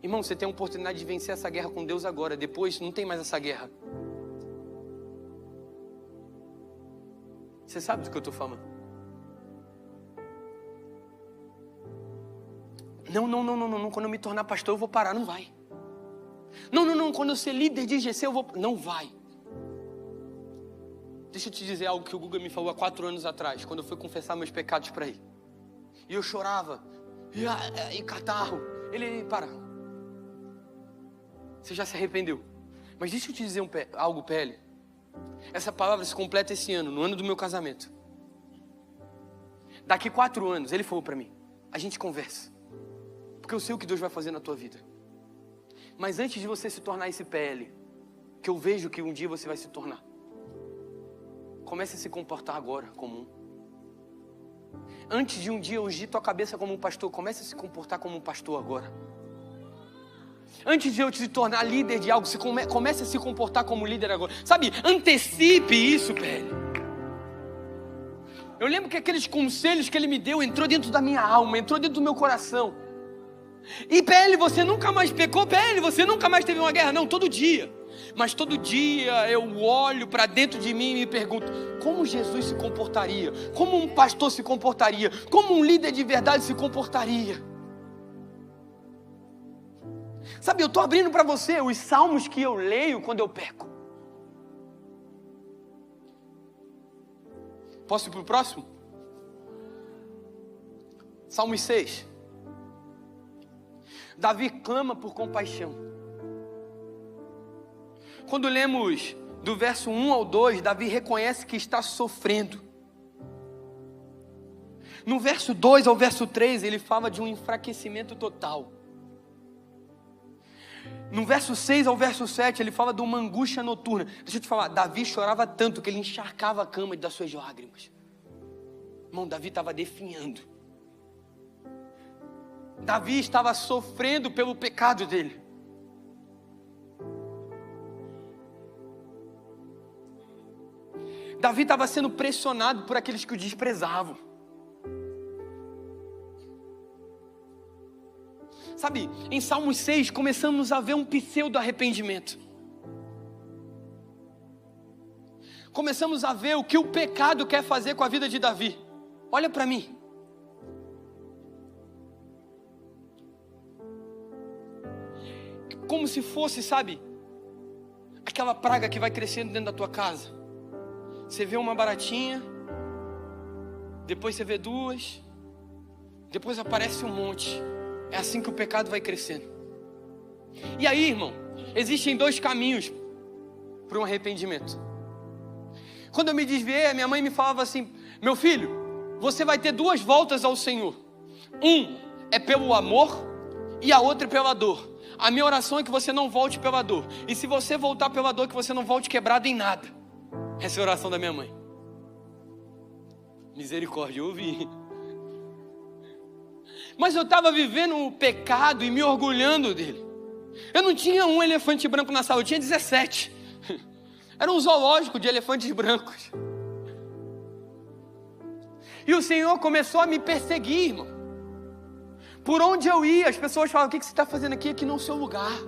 Irmão, você tem a oportunidade de vencer essa guerra com Deus agora. Depois, não tem mais essa guerra. Você sabe do que eu estou falando? Não. Quando eu me tornar pastor, eu vou parar. Não vai. Não. Quando eu ser líder de IGC, eu vou... Não vai. Deixa eu te dizer algo que o Guga me falou há 4 anos atrás, quando eu fui confessar meus pecados para ele. E eu chorava. E catarro. Ele, para. Você já se arrependeu. Mas deixa eu te dizer algo, PL. Essa palavra se completa esse ano, no ano do meu casamento. Daqui 4 anos, ele falou para mim, a gente conversa. Porque eu sei o que Deus vai fazer na tua vida. Mas antes de você se tornar esse PL, que eu vejo que um dia você vai se tornar, comece a se comportar agora como um. Antes de um dia ungir tua cabeça como um pastor, comece a se comportar como um pastor agora. Antes de eu te tornar líder de algo, comece a se comportar como líder agora. Sabe, antecipe isso, velho. Eu lembro que aqueles conselhos que ele me deu entrou dentro da minha alma, entrou dentro do meu coração. E PL, você nunca mais pecou? PL, você nunca mais teve uma guerra? Não, todo dia. Mas todo dia eu olho para dentro de mim e me pergunto: como Jesus se comportaria? Como um pastor se comportaria? Como um líder de verdade se comportaria? Sabe, eu estou abrindo para você os salmos que eu leio quando eu peco. Posso ir para o próximo? Salmos 6. Davi clama por compaixão. Quando lemos do verso 1 ao 2, Davi reconhece que está sofrendo. No verso 2 ao verso 3, ele fala de um enfraquecimento total. No verso 6 ao verso 7, ele fala de uma angústia noturna. Deixa eu te falar, Davi chorava tanto que ele encharcava a cama das suas lágrimas. Irmão, Davi estava definhando. Davi estava sofrendo pelo pecado dele. Davi estava sendo pressionado por aqueles que o desprezavam. Sabe, em Salmos 6 começamos a ver um pseudo arrependimento. Começamos a ver o que o pecado quer fazer com a vida de Davi. Olha para mim. Como se fosse, sabe, aquela praga que vai crescendo dentro da tua casa. Você vê uma baratinha, depois você vê duas, depois aparece um monte. É assim que o pecado vai crescendo. E aí, irmão, existem dois caminhos para um arrependimento. Quando eu me desviei, minha mãe me falava assim: meu filho, você vai ter duas voltas ao Senhor. Um é pelo amor e a outra é pela dor. A minha oração é que você não volte pela dor. E se você voltar pela dor, que você não volte quebrado em nada. Essa é a oração da minha mãe. Misericórdia, eu ouvi. Mas eu estava vivendo o pecado e me orgulhando dele. Eu não tinha um elefante branco na sala, eu tinha 17. Era um zoológico de elefantes brancos. E o Senhor começou a me perseguir, irmão. Por onde eu ia, as pessoas falavam: o que você está fazendo aqui? Aqui não é o seu lugar.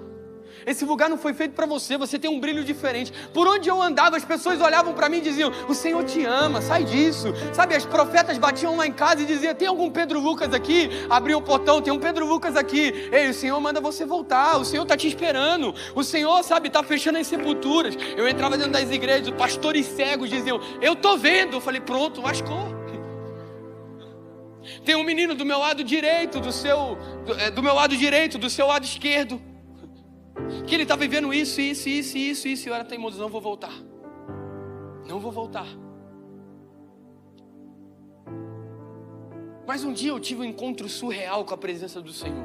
Esse lugar não foi feito para você, você tem um brilho diferente. Por onde eu andava, as pessoas olhavam para mim e diziam: o Senhor te ama, sai disso. Sabe, as profetas batiam lá em casa e diziam: tem algum Pedro Lucas aqui? Abriam o portão, tem um Pedro Lucas aqui. Ei, o Senhor manda você voltar, o Senhor está te esperando. O Senhor, sabe, está fechando as sepulturas. Eu entrava dentro das igrejas, pastores cegos diziam: eu estou vendo. Eu falei: pronto, lascou. Tem um menino do meu lado direito, do meu lado direito, do seu lado esquerdo, que ele está vivendo isso. E eu era teimoso: não vou voltar. Não vou voltar. Mas um dia eu tive um encontro surreal com a presença do Senhor.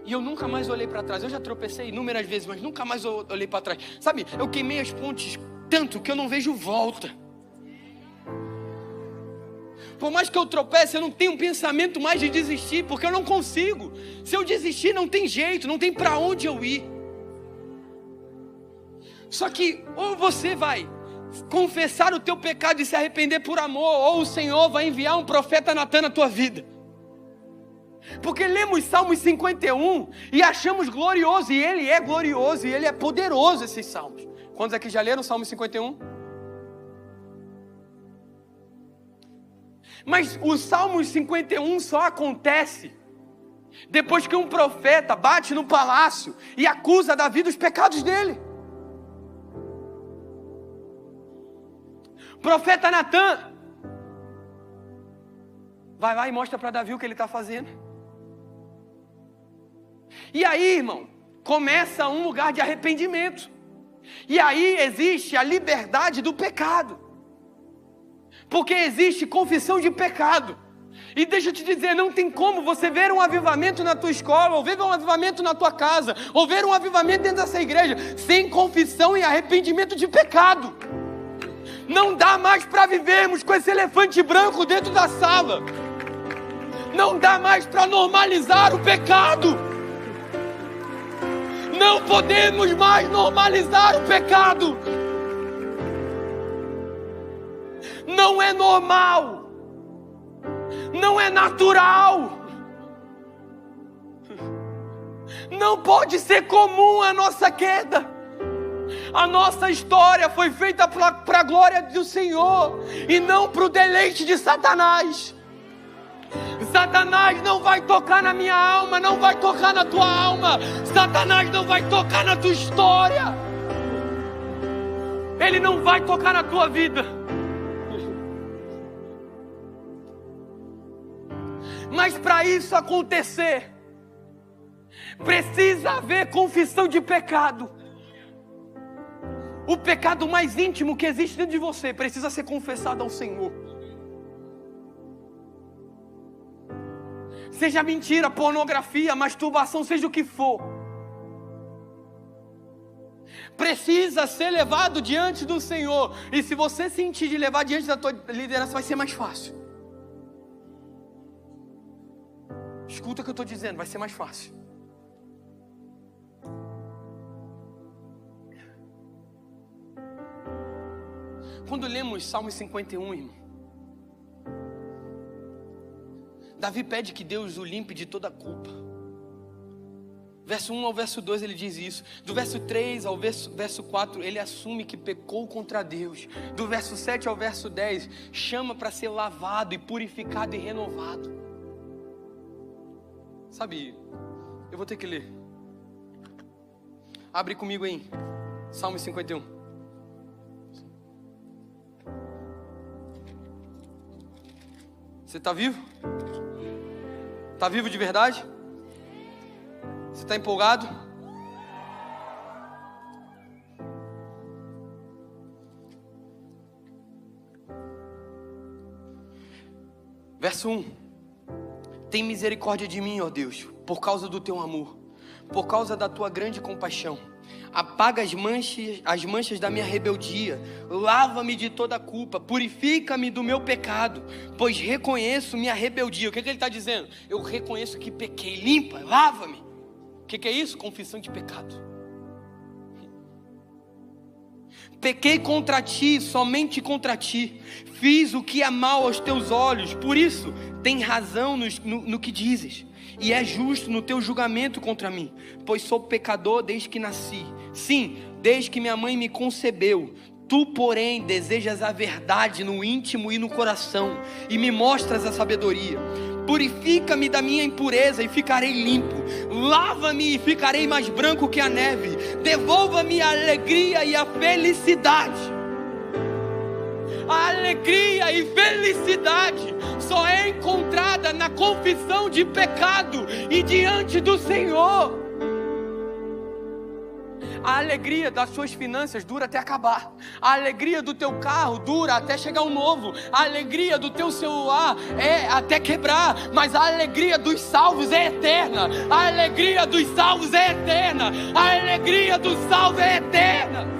E eu nunca mais olhei para trás. Eu já tropecei inúmeras vezes, mas nunca mais olhei para trás. Sabe, eu queimei as pontes tanto que eu não vejo volta. Por mais que eu tropece, eu não tenho um pensamento mais de desistir, porque eu não consigo. Se eu desistir, não tem jeito, não tem para onde eu ir. Só que ou você vai confessar o teu pecado e se arrepender por amor, ou o Senhor vai enviar um profeta Natan na tua vida. Porque lemos Salmos 51 e achamos glorioso, e ele é glorioso, e ele é poderoso, esses salmos. Quantos aqui já leram Salmo 51? Mas o Salmo 51 só acontece depois que um profeta bate no palácio e acusa Davi dos pecados dele. Profeta Natan vai lá e mostra para Davi o que ele está fazendo. E aí, irmão, começa um lugar de arrependimento. E aí existe a liberdade do pecado. Porque existe confissão de pecado. E deixa eu te dizer, não tem como você ver um avivamento na tua escola, ou ver um avivamento na tua casa, ou ver um avivamento dentro dessa igreja, sem confissão e arrependimento de pecado. Não dá mais para vivermos com esse elefante branco dentro da sala. Não dá mais para normalizar o pecado. Não podemos mais normalizar o pecado. Não é normal. não é natural. Não pode ser comum a nossa queda. A nossa história foi feita para a glória do Senhor e não para o deleite de Satanás. Satanás não vai tocar na minha alma, não vai tocar na tua alma. Satanás não vai tocar na tua história. Ele não vai tocar na tua vida. Mas para isso acontecer, precisa haver confissão de pecado. O pecado mais íntimo que existe dentro de você precisa ser confessado ao Senhor. Seja mentira, pornografia, masturbação, seja o que for, precisa ser levado diante do Senhor. E se você sentir de levar diante da tua liderança, vai ser mais fácil. Escuta o que eu estou dizendo, vai ser mais fácil. Quando lemos Salmo 51, irmão, Davi pede que Deus o limpe de toda culpa. Verso 1 ao verso 2 ele diz isso. Do verso 3 ao verso 4 ele assume que pecou contra Deus. Do verso 7 ao verso 10 chama para ser lavado e purificado e renovado. Sabe, eu vou ter que ler. Abre comigo aí, Salmo 51. Você está vivo? Está vivo de verdade? Você está empolgado? Verso 1. Tem misericórdia de mim, ó Deus, por causa do teu amor, por causa da tua grande compaixão. Apaga as manchas da minha rebeldia, lava-me de toda culpa, purifica-me do meu pecado, pois reconheço minha rebeldia. O que ele está dizendo? Eu reconheço que pequei, limpa, lava-me. O que é isso? Confissão de pecado. Pequei contra ti, somente contra ti, fiz o que é mal aos teus olhos, por isso tem razão no que dizes, e é justo no teu julgamento contra mim, pois sou pecador desde que nasci, sim, desde que minha mãe me concebeu. Tu, porém, desejas a verdade no íntimo e no coração, e me mostras a sabedoria. Purifica-me da minha impureza e ficarei limpo. Lava-me e ficarei mais branco que a neve. Devolva-me a alegria e a felicidade. A alegria e felicidade só é encontrada na confissão de pecado e diante do Senhor. A alegria das suas finanças dura até acabar. A alegria do teu carro dura até chegar um novo. A alegria do teu celular é até quebrar. Mas a alegria dos salvos é eterna. A alegria dos salvos é eterna. A alegria dos salvos é eterna.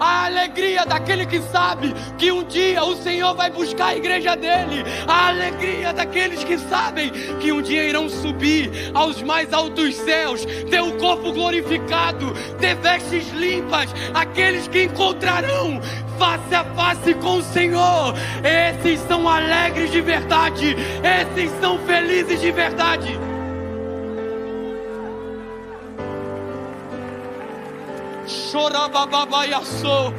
A alegria daquele que sabe que um dia o Senhor vai buscar a igreja dele. A alegria daqueles que sabem que um dia irão subir aos mais altos céus, ter o corpo glorificado, ter vestes limpas. Aqueles que encontrarão face a face com o Senhor. Esses são alegres de verdade. Esses são felizes de verdade. Chorababaiaçou.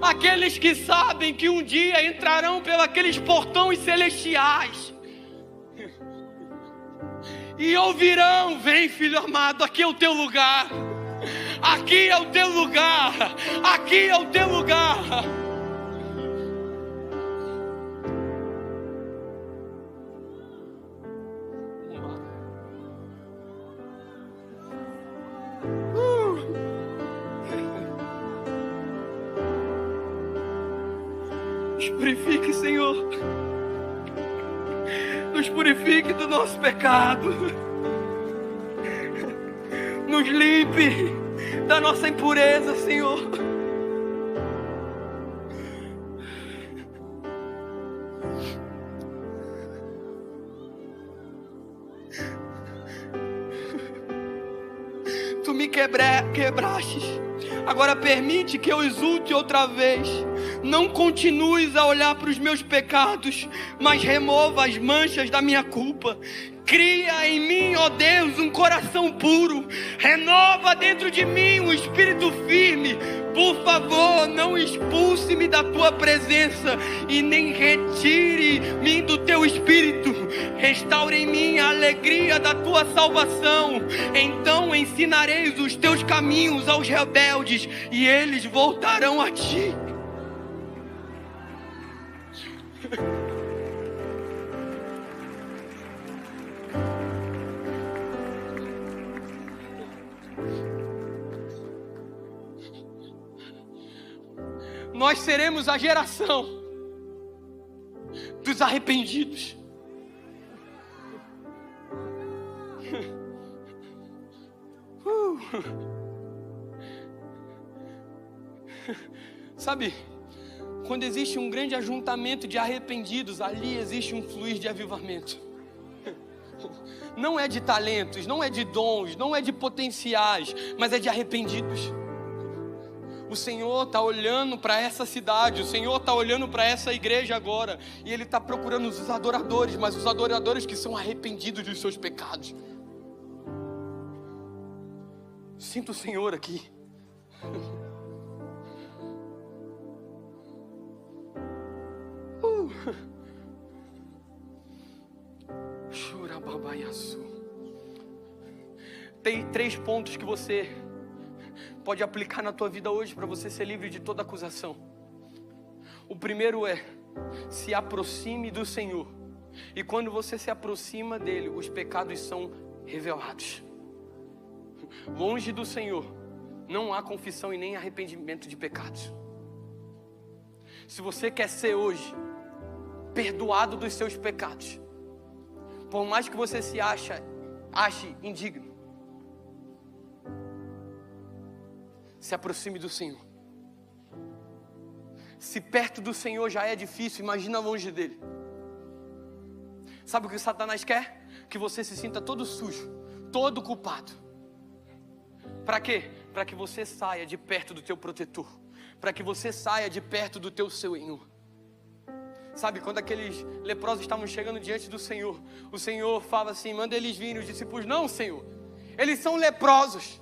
Aqueles que sabem que um dia entrarão pelos portões celestiais e ouvirão: vem, filho amado, aqui é o teu lugar. Aqui é o teu lugar. Aqui é o teu lugar. Nos purifique, Senhor. Nos purifique do nosso pecado. Nos limpe da nossa impureza, Senhor. Tu me quebrastes. Agora permite que eu exulte outra vez. Não continues a olhar para os meus pecados, mas remova as manchas da minha culpa. Cria em mim, ó Deus, um coração puro. Renova dentro de mim um espírito firme. Por favor, não expulse-me da tua presença e nem retire-me do teu espírito. Restaure em mim a alegria da tua salvação. Então ensinareis os teus caminhos aos rebeldes e eles voltarão a ti. Nós seremos a geração dos arrependidos. Sabe, quando existe um grande ajuntamento de arrependidos, ali existe um fluir de avivamento. Não é de talentos, não é de dons, não é de potenciais, mas é de arrependidos. O Senhor está olhando para essa cidade, o Senhor está olhando para essa igreja agora, e Ele está procurando os adoradores, mas os adoradores que são arrependidos dos seus pecados. Sinto o Senhor aqui. Tem 3 pontos que você pode aplicar na tua vida hoje para você ser livre de toda acusação. O primeiro é: se aproxime do Senhor. E quando você se aproxima dele, os pecados são revelados. Longe do Senhor não há confissão e nem arrependimento de pecados. Se você quer ser hoje perdoado dos seus pecados, por mais que você se ache indigno, se aproxime do Senhor. Se perto do Senhor já é difícil, imagina longe dele. Sabe o que Satanás quer? Que você se sinta todo sujo, todo culpado. Para quê? Para que você saia de perto do teu protetor, para que você saia de perto do teu Senhor. Sabe, quando aqueles leprosos estavam chegando diante do Senhor, o Senhor fala assim: manda eles virem. Os discípulos: não, Senhor, eles são leprosos.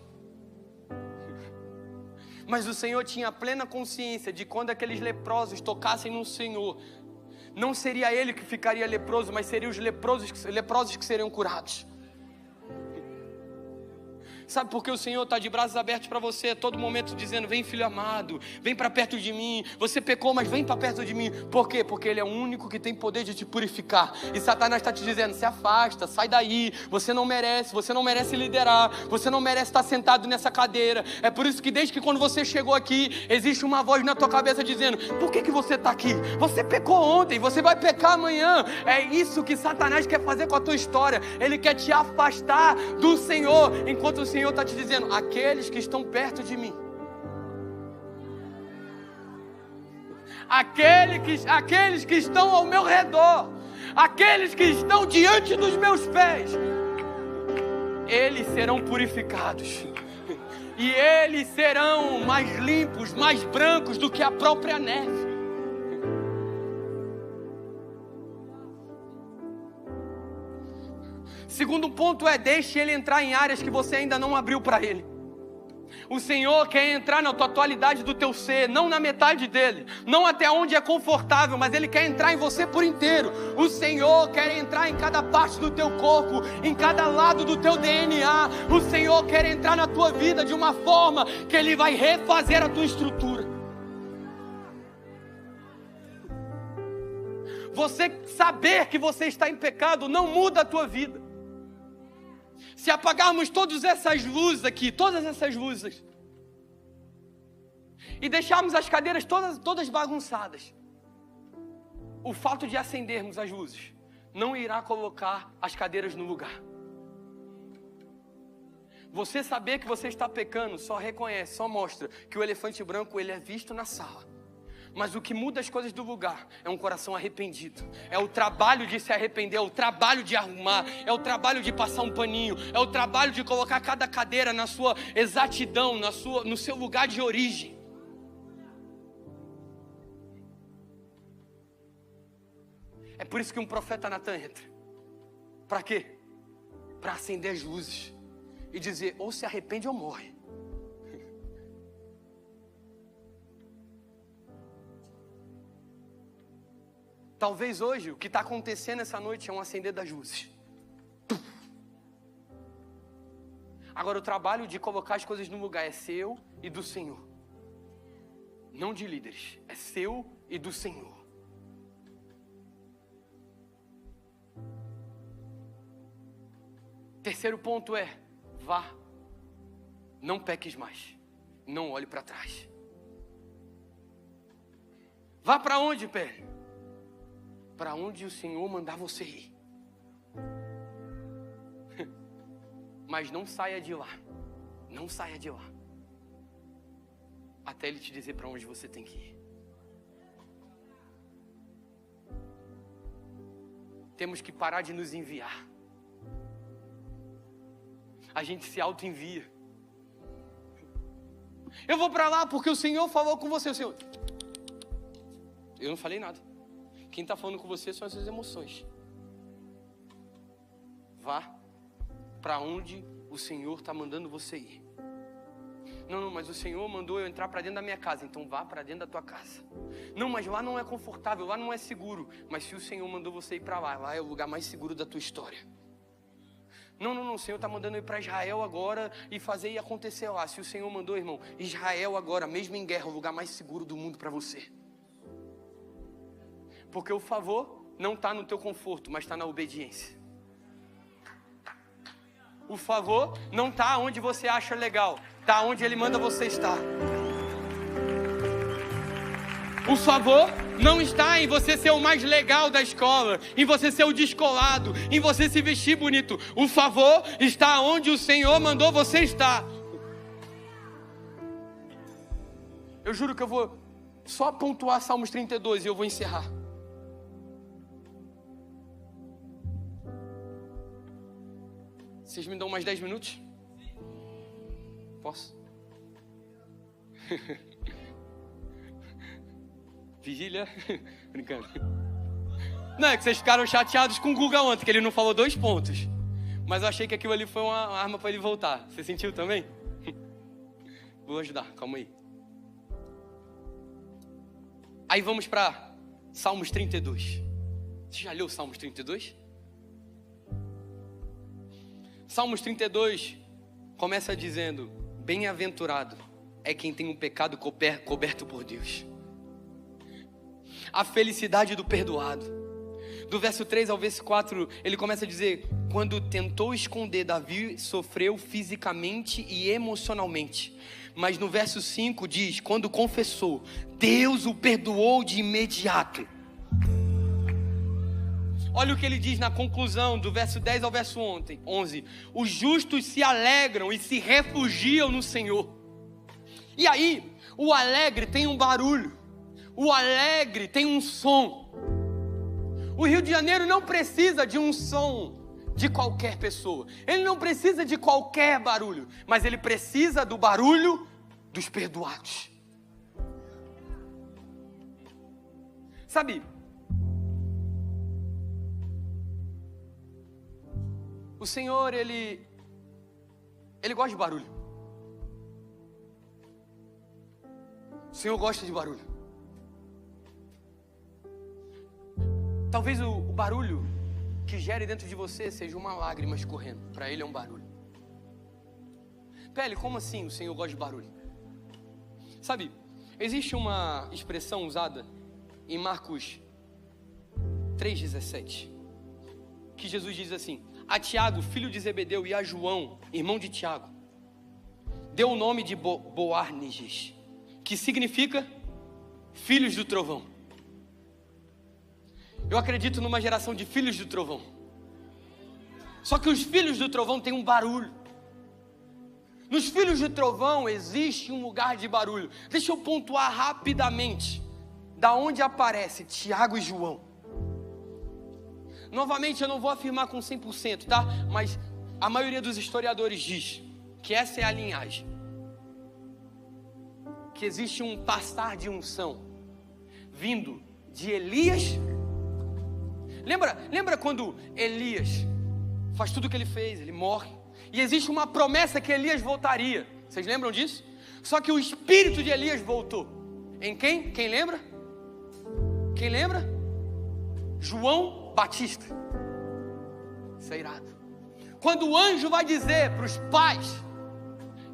Mas o Senhor tinha plena consciência de quando aqueles leprosos tocassem no Senhor, não seria ele que ficaria leproso, mas seriam os leprosos que seriam curados. Sabe por que o Senhor está de braços abertos para você a todo momento, dizendo: vem, filho amado, vem para perto de mim. Você pecou, mas vem para perto de mim. Por quê? Porque Ele é o único que tem poder de te purificar. E Satanás está te dizendo: se afasta, sai daí. Você não merece liderar, você não merece estar sentado nessa cadeira. É por isso que desde que quando você chegou aqui, existe uma voz na tua cabeça dizendo: por que você está aqui? Você pecou ontem, você vai pecar amanhã. É isso que Satanás quer fazer com a tua história. Ele quer te afastar do Senhor, enquanto o Senhor está te dizendo: aqueles que estão perto de mim, aqueles que estão ao meu redor, aqueles que estão diante dos meus pés, eles serão purificados. E eles serão mais limpos, mais brancos do que a própria neve. Segundo ponto é: deixe Ele entrar em áreas que você ainda não abriu para Ele. O Senhor quer entrar na totalidade do teu ser, não na metade dele, não até onde é confortável, mas Ele quer entrar em você por inteiro. O Senhor quer entrar em cada parte do teu corpo, em cada lado do teu DNA. O Senhor quer entrar na tua vida de uma forma que Ele vai refazer a tua estrutura. Você saber que você está em pecado não muda a tua vida. Se apagarmos todas essas luzes aqui, e deixarmos as cadeiras todas bagunçadas, o fato de acendermos as luzes não irá colocar as cadeiras no lugar. Você saber que você está pecando só reconhece, só mostra que o elefante branco ele é visto na sala. Mas o que muda as coisas do lugar é um coração arrependido. É o trabalho de se arrepender, é o trabalho de arrumar, é o trabalho de passar um paninho, é o trabalho de colocar cada cadeira na sua exatidão, no seu lugar de origem. por isso que um profeta Natan entra. Para quê? Para acender as luzes e dizer, ou se arrepende ou morre. Talvez hoje o que está acontecendo essa noite é um acender das luzes. Agora o trabalho de colocar as coisas no lugar é seu e do Senhor. Não de líderes, é seu e do Senhor. Terceiro ponto é, vá, não peques mais, não olhe para trás. Vá para onde, Pé? Para onde o Senhor mandar você ir. Mas não saia de lá, não saia de lá, até Ele te dizer para onde você tem que ir. Temos que parar de nos enviar. A gente se auto-envia. Eu vou para lá porque o Senhor falou com você. O Senhor... Eu não falei nada. Quem está falando com você são as suas emoções. Vá para onde o Senhor está mandando você ir. Não, mas o Senhor mandou eu entrar para dentro da minha casa. Então vá para dentro da tua casa. Não, mas lá não é confortável, lá não é seguro. Mas se o Senhor mandou você ir para lá, lá é o lugar mais seguro da tua história. Não, o Senhor está mandando eu ir para Israel agora e fazer e acontecer lá. Se o Senhor mandou, irmão, Israel agora, mesmo em guerra, é o lugar mais seguro do mundo para você. Porque o favor não está no teu conforto, mas está na obediência. O favor não está onde você acha legal, está onde Ele manda você estar. O favor não está em você ser o mais legal da escola, em você ser o descolado, em você se vestir bonito. O favor está onde o Senhor mandou você estar. Eu juro que eu vou só pontuar Salmos 32 e eu vou encerrar. Vocês me dão mais 10 minutos? Posso? Vigília? Brincando. Não, é que vocês ficaram chateados com o Guga ontem, que ele não falou 2 pontos. Mas eu achei que aquilo ali foi uma arma para ele voltar. Você sentiu também? Vou ajudar, calma aí. Aí vamos para Salmos 32. Você já leu Salmos 32? Salmos 32 começa dizendo: bem-aventurado é quem tem um pecado coberto por Deus. A felicidade do perdoado. Do verso 3 ao verso 4, ele começa a dizer: quando tentou esconder, Davi sofreu fisicamente e emocionalmente. Mas no verso 5 diz: quando confessou, Deus o perdoou de imediato. Olha o que ele diz na conclusão do verso 10 ao verso 11. Os justos se alegram e se refugiam no Senhor. E aí, o alegre tem um barulho. O alegre tem um som. O Rio de Janeiro não precisa de um som de qualquer pessoa. Ele não precisa de qualquer barulho. Mas ele precisa do barulho dos perdoados. Sabe? O Senhor, Ele gosta de barulho. O Senhor gosta de barulho. Talvez o barulho que gere dentro de você seja uma lágrima escorrendo. Para Ele é um barulho. Pele, como assim o Senhor gosta de barulho? Sabe, existe uma expressão usada em Marcos 3,17, que Jesus diz assim: a Tiago, filho de Zebedeu, e a João, irmão de Tiago, deu o nome de Boanerges, que significa filhos do trovão. Eu acredito numa geração de filhos do trovão. Só que os filhos do trovão têm um barulho. Nos filhos do trovão existe um lugar de barulho. Deixa eu pontuar rapidamente da onde aparece Tiago e João. Novamente, eu não vou afirmar com 100%, tá? Mas a maioria dos historiadores diz que essa é a linhagem. Que existe um passar de unção vindo de Elias, Lembra quando Elias faz tudo o que ele fez, ele morre, e existe uma promessa que Elias voltaria. Vocês lembram disso? Só que o espírito de Elias voltou. Em quem? Quem lembra? Quem lembra? João Batista. Isso é irado. Quando o anjo vai dizer para os pais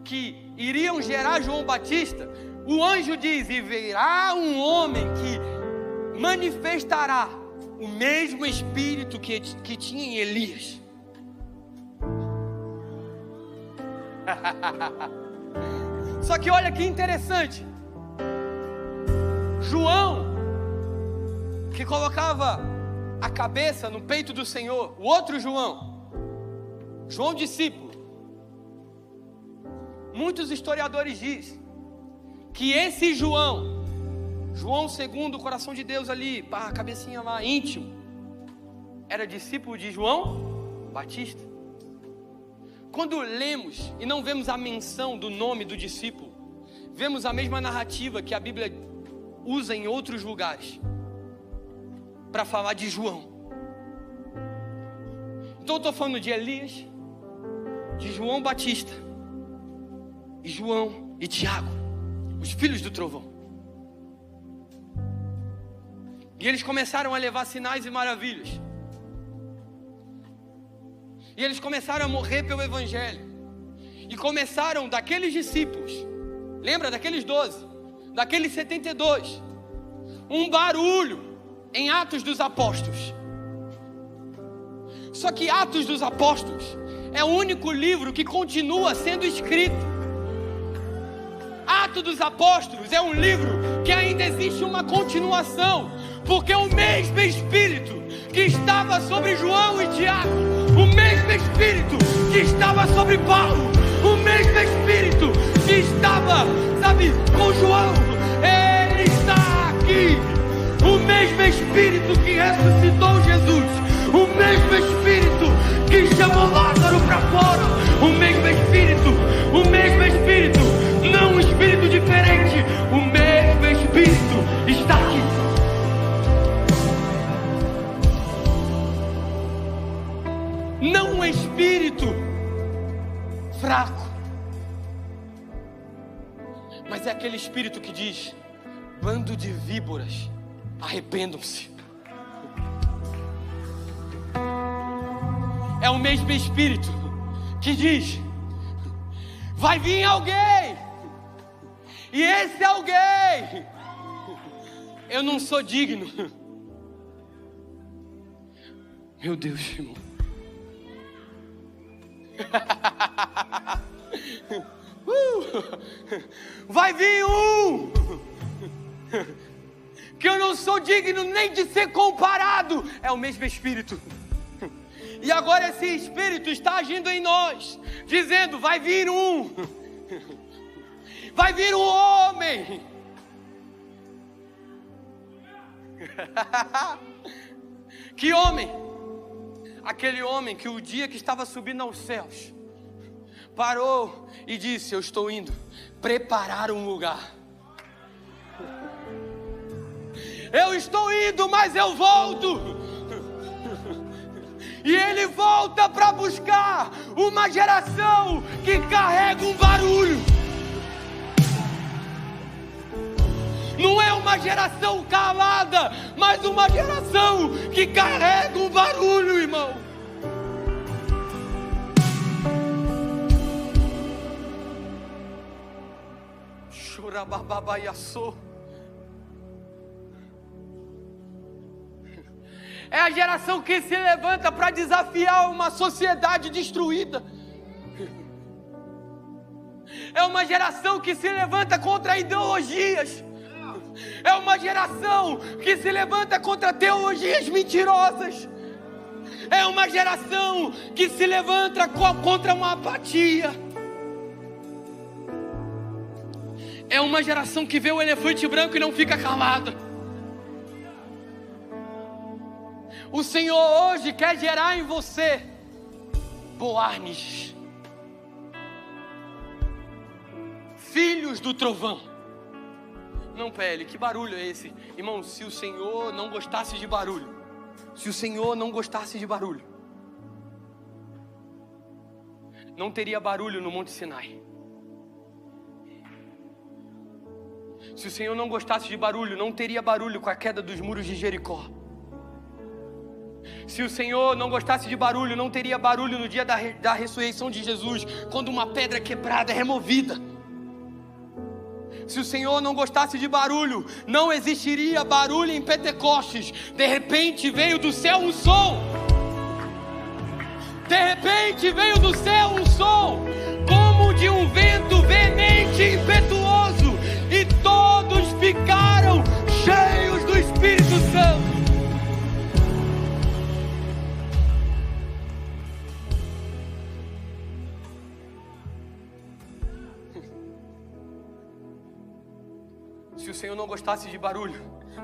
que iriam gerar João Batista, o anjo diz: e virá um homem que manifestará o mesmo espírito que tinha em Elias. Só que olha que interessante, João, que colocava a cabeça no peito do Senhor, o outro João discípulo, muitos historiadores dizem que esse João segundo o coração de Deus ali, a cabecinha lá, íntimo, era discípulo de João Batista. Quando lemos e não vemos a menção do nome do discípulo, vemos a mesma narrativa que a Bíblia usa em outros lugares para falar de João. Então eu estou falando de Elias, de João Batista, e João e Tiago, os filhos do trovão. E eles começaram a levar sinais e maravilhas. E eles começaram a morrer pelo Evangelho. E começaram daqueles discípulos, lembra daqueles 12, daqueles 72, um barulho em Atos dos Apóstolos. Só que Atos dos Apóstolos é o único livro que continua sendo escrito. Atos dos Apóstolos é um livro que ainda existe uma continuação, porque o mesmo Espírito que estava sobre João e Tiago, o mesmo Espírito que estava sobre Paulo, o mesmo Espírito que estava, com João, ele está aqui. O mesmo Espírito que ressuscitou Jesus, o mesmo Espírito que chamou Lázaro para fora, o mesmo Espírito, não um Espírito diferente, o mesmo Espírito está aqui. Não um espírito fraco, mas é aquele espírito que diz: bando de víboras, arrependam-se. É o mesmo espírito que diz: vai vir alguém, e esse alguém eu não sou digno. Meu Deus, irmão. Vai vir um que eu não sou digno nem de ser comparado. É o mesmo Espírito. E agora esse Espírito está agindo em nós, dizendo: vai vir um, vai vir um homem. Que homem? Aquele homem que o dia que estava subindo aos céus, parou e disse: eu estou indo preparar um lugar. Eu estou indo, mas eu volto. E ele volta para buscar uma geração que carrega um barulho. Não é uma geração calada, mas uma geração que carrega um barulho, irmão. Chorababaiaçô. É a geração que se levanta para desafiar uma sociedade destruída. É uma geração que se levanta contra ideologias. É uma geração que se levanta contra teologias mentirosas. É uma geração que se levanta contra uma apatia. É uma geração que vê o elefante branco e não fica calada. O Senhor hoje quer gerar em você Boanerges, filhos do trovão. Não, PL, que barulho é esse? Irmão, se o Senhor não gostasse de barulho, Se o Senhor não gostasse de barulho, não teria barulho no Monte Sinai. Se o Senhor não gostasse de barulho, não teria barulho com a queda dos muros de Jericó. Se o Senhor não gostasse de barulho, não teria barulho no dia da ressurreição de Jesus, quando uma pedra quebrada é removida. Se o Senhor não gostasse de barulho, não existiria barulho em Pentecostes. De repente veio do céu um som. De repente veio do céu um som, como de um vento veemente e impetuoso, e todos ficaram cheios do Espírito Santo. Se o Senhor não gostasse de barulho,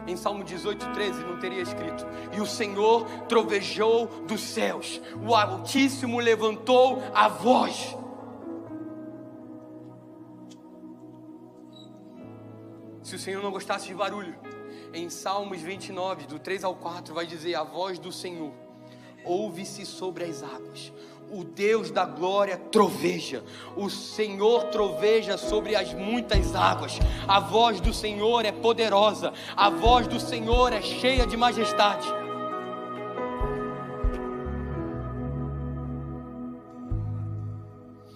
em Salmo 18:13 não teria escrito: e o Senhor trovejou dos céus, o Altíssimo levantou a voz. Se o Senhor não gostasse de barulho, em Salmos 29, do 3 ao 4, vai dizer: a voz do Senhor ouve-se sobre as águas. O Deus da glória troveja. O Senhor troveja sobre as muitas águas. A voz do Senhor é poderosa. A voz do Senhor é cheia de majestade.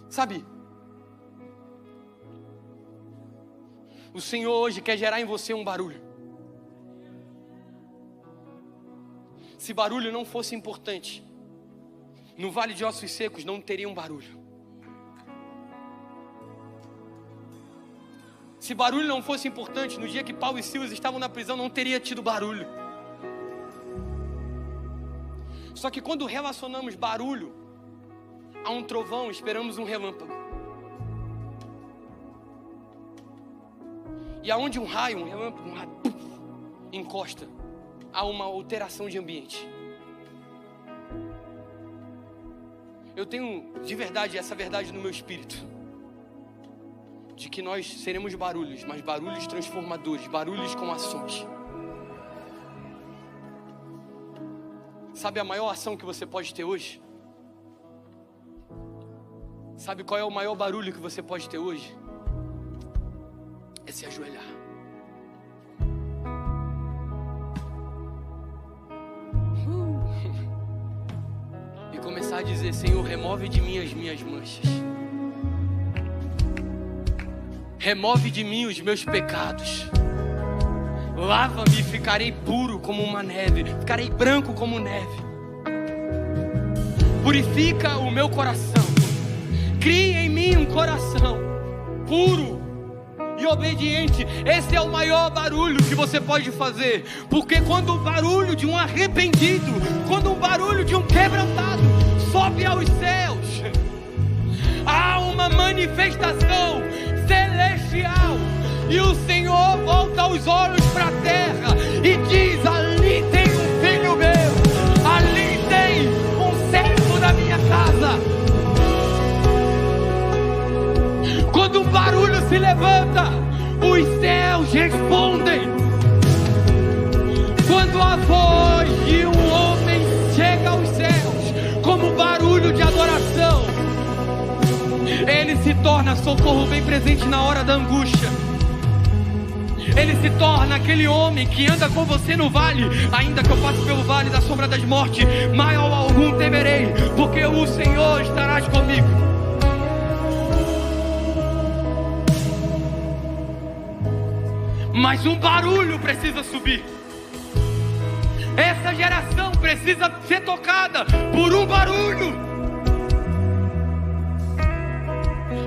Sabe, o Senhor hoje quer gerar em você um barulho. Se barulho não fosse importante, no Vale de Ossos Secos não teria um barulho. Se barulho não fosse importante, no dia que Paulo e Silas estavam na prisão, não teria tido barulho. Só que quando relacionamos barulho a um trovão, esperamos um relâmpago. E aonde um relâmpago, encosta, há uma alteração de ambiente. Eu tenho de verdade essa verdade no meu espírito, de que nós seremos barulhos, mas barulhos transformadores, barulhos com ações. Sabe a maior ação que você pode ter hoje? Sabe qual é o maior barulho que você pode ter hoje? É se ajoelhar. Começar a dizer: Senhor, remove de mim as minhas manchas, remove de mim os meus pecados, lava-me e ficarei puro como uma neve, ficarei branco como neve. Purifica o meu coração, cria em mim um coração puro e obediente. Esse é o maior barulho que você pode fazer, porque quando o barulho de um arrependido, quando o barulho de um quebrantado sobe aos céus, há uma manifestação celestial, e o Senhor volta os olhos para a terra e diz: ali tem um filho meu, ali tem um servo da minha casa. Quando um barulho se levanta, os céus respondem. Quando a voz de um homem chega aos céus, como barulho de adoração, ele se torna socorro bem presente na hora da angústia. Ele se torna aquele homem que anda com você no vale. Ainda que eu passe pelo vale da sombra das mortes, mal algum temerei, porque o Senhor estará comigo. Mas um barulho precisa subir. Essa geração precisa ser tocada por um barulho.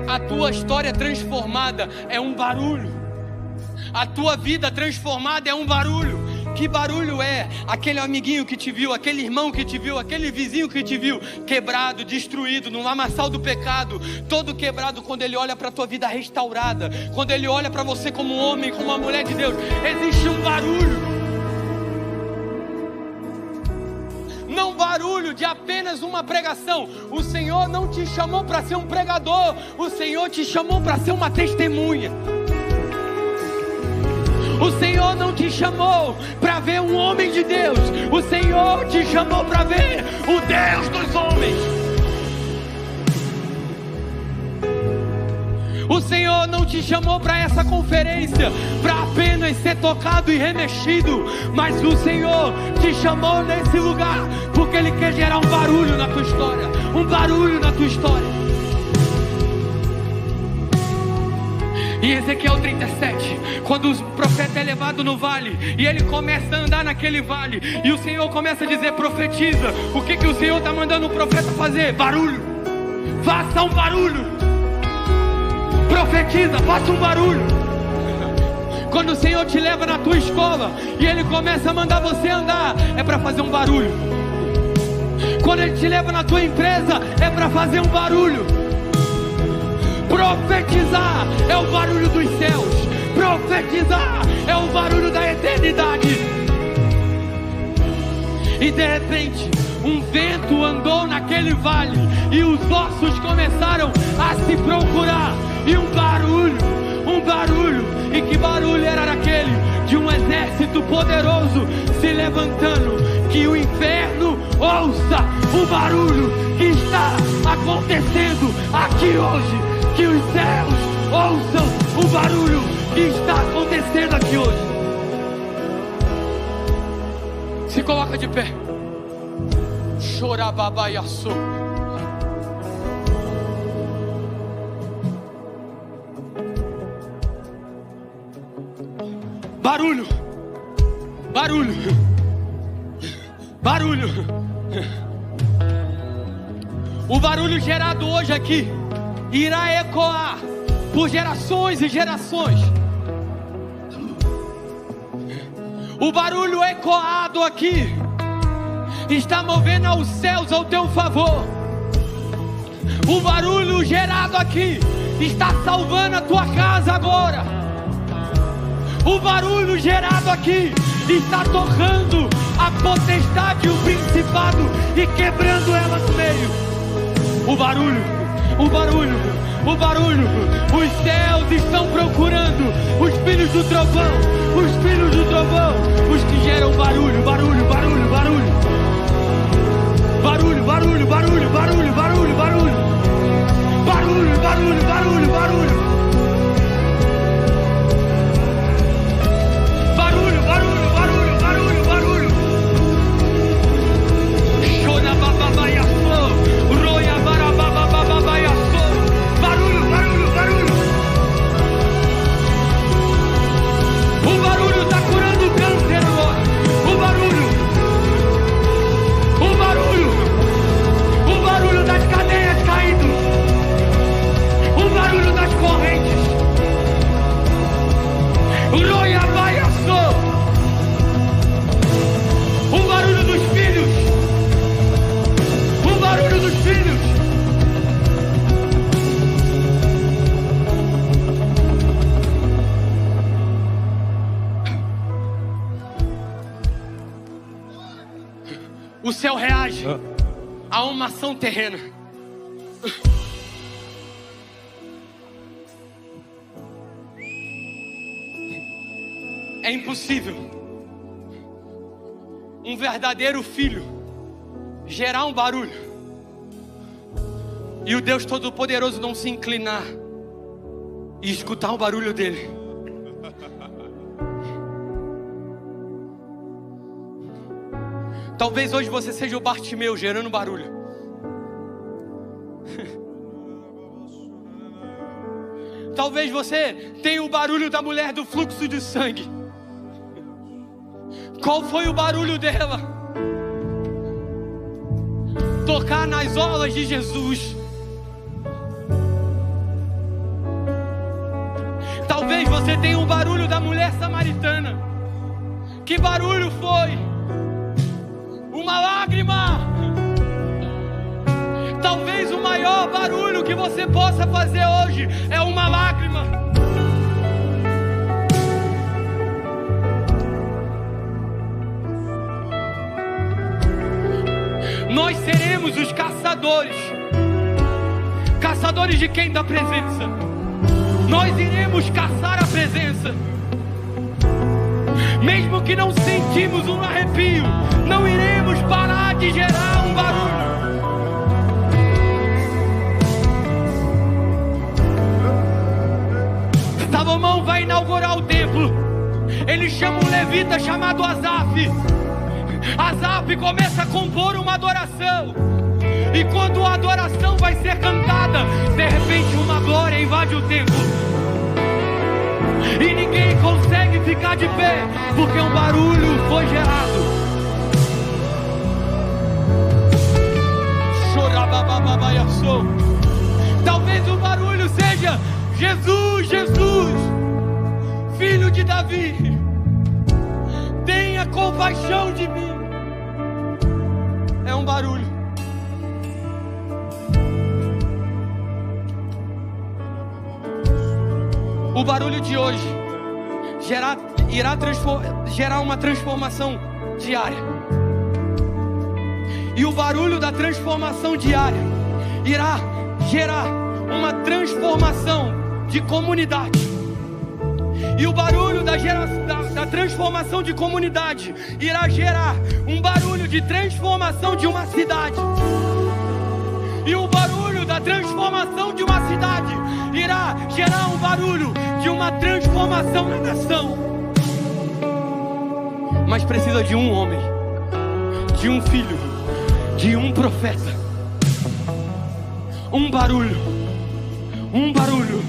A tua história transformada é um barulho. A tua vida transformada é um barulho. Que barulho é? Aquele amiguinho que te viu, aquele irmão que te viu, aquele vizinho que te viu quebrado, destruído, no lamaçal do pecado, todo quebrado. Quando ele olha para a tua vida restaurada, quando ele olha para você como um homem, como uma mulher de Deus, existe um barulho. Não barulho de apenas uma pregação. O Senhor não te chamou para ser um pregador, o Senhor te chamou para ser uma testemunha. O Senhor não te chamou para ver um homem de Deus. O Senhor te chamou para ver o Deus dos homens. O Senhor não te chamou para essa conferência para apenas ser tocado e remexido, mas o Senhor te chamou nesse lugar porque Ele quer gerar um barulho na tua história. Um barulho na tua história. Em Ezequiel 37, quando o profeta é levado no vale e ele começa a andar naquele vale, e o Senhor começa a dizer: profetiza. O que o Senhor está mandando o profeta fazer? Barulho. Faça um barulho. Profetiza, faça um barulho. Quando o Senhor te leva na tua escola e Ele começa a mandar você andar, é para fazer um barulho. Quando Ele te leva na tua empresa, é para fazer um barulho. Profetizar é o barulho dos céus. Profetizar é o barulho da eternidade. E de repente, um vento andou naquele vale e os ossos começaram a se procurar. E um barulho. E que barulho era aquele? De um exército poderoso se levantando. Que o inferno ouça o barulho que está acontecendo aqui hoje. Que os céus ouçam o barulho que está acontecendo aqui hoje. Se coloca de pé. Chorababaiaçu. Barulho. Barulho. Barulho. O barulho gerado hoje aqui irá ecoar por gerações e gerações. O barulho ecoado aqui está movendo aos céus ao teu favor. O barulho gerado aqui está salvando a tua casa agora. O barulho gerado aqui está tocando a potestade e o principado e quebrando ela no meio. O barulho. Os céus estão procurando os filhos do trovão. Os filhos do trovão. Os que geram barulho. Barulho. O barulho está curando o câncer agora. O barulho das cadeias caindo. O barulho das correntes. O barulho dos filhos. O barulho dos filhos. O céu reage a uma ação terrena. É impossível um verdadeiro filho gerar um barulho e o Deus Todo-Poderoso não se inclinar e escutar o barulho dele. Talvez hoje você seja o Bartimeu gerando barulho. Talvez você tenha o barulho da mulher do fluxo de sangue. Qual foi o barulho dela? Tocar nas orlas de Jesus. Talvez você tenha o barulho da mulher samaritana. Que barulho foi? Uma lágrima. Talvez o maior barulho que você possa fazer hoje é uma lágrima. Nós seremos os caçadores. Caçadores de quem? Da presença. Nós iremos caçar a presença. mesmo que não sentimos um arrepio, não iremos parar de gerar um barulho. Salomão vai inaugurar o templo. Ele chama um levita chamado Asaf. Asaf começa a compor uma adoração. E quando a adoração vai ser cantada, de repente uma glória invade o templo. E ninguém consegue ficar de pé, porque um barulho foi gerado. Chorabababaiaçou. Talvez o barulho seja: Jesus, Jesus, filho de Davi, tenha compaixão de mim. É um barulho. O barulho de hoje irá gerar uma transformação diária. E o barulho da transformação diária irá gerar uma transformação de comunidade. E o barulho da transformação de comunidade irá gerar um barulho de transformação de uma cidade. E o barulho da transformação de uma cidade irá gerar um barulho de uma transformação na nação. Mas precisa de um homem, de um filho, de um profeta. Um barulho. Um barulho.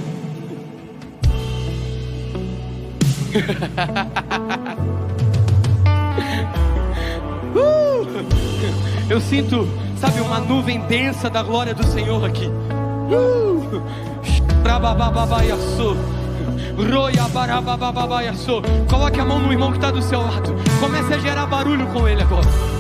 Eu sinto, sabe, uma nuvem densa da glória do Senhor aqui. Coloque a mão no irmão que está do seu lado. Comece a gerar barulho com ele agora.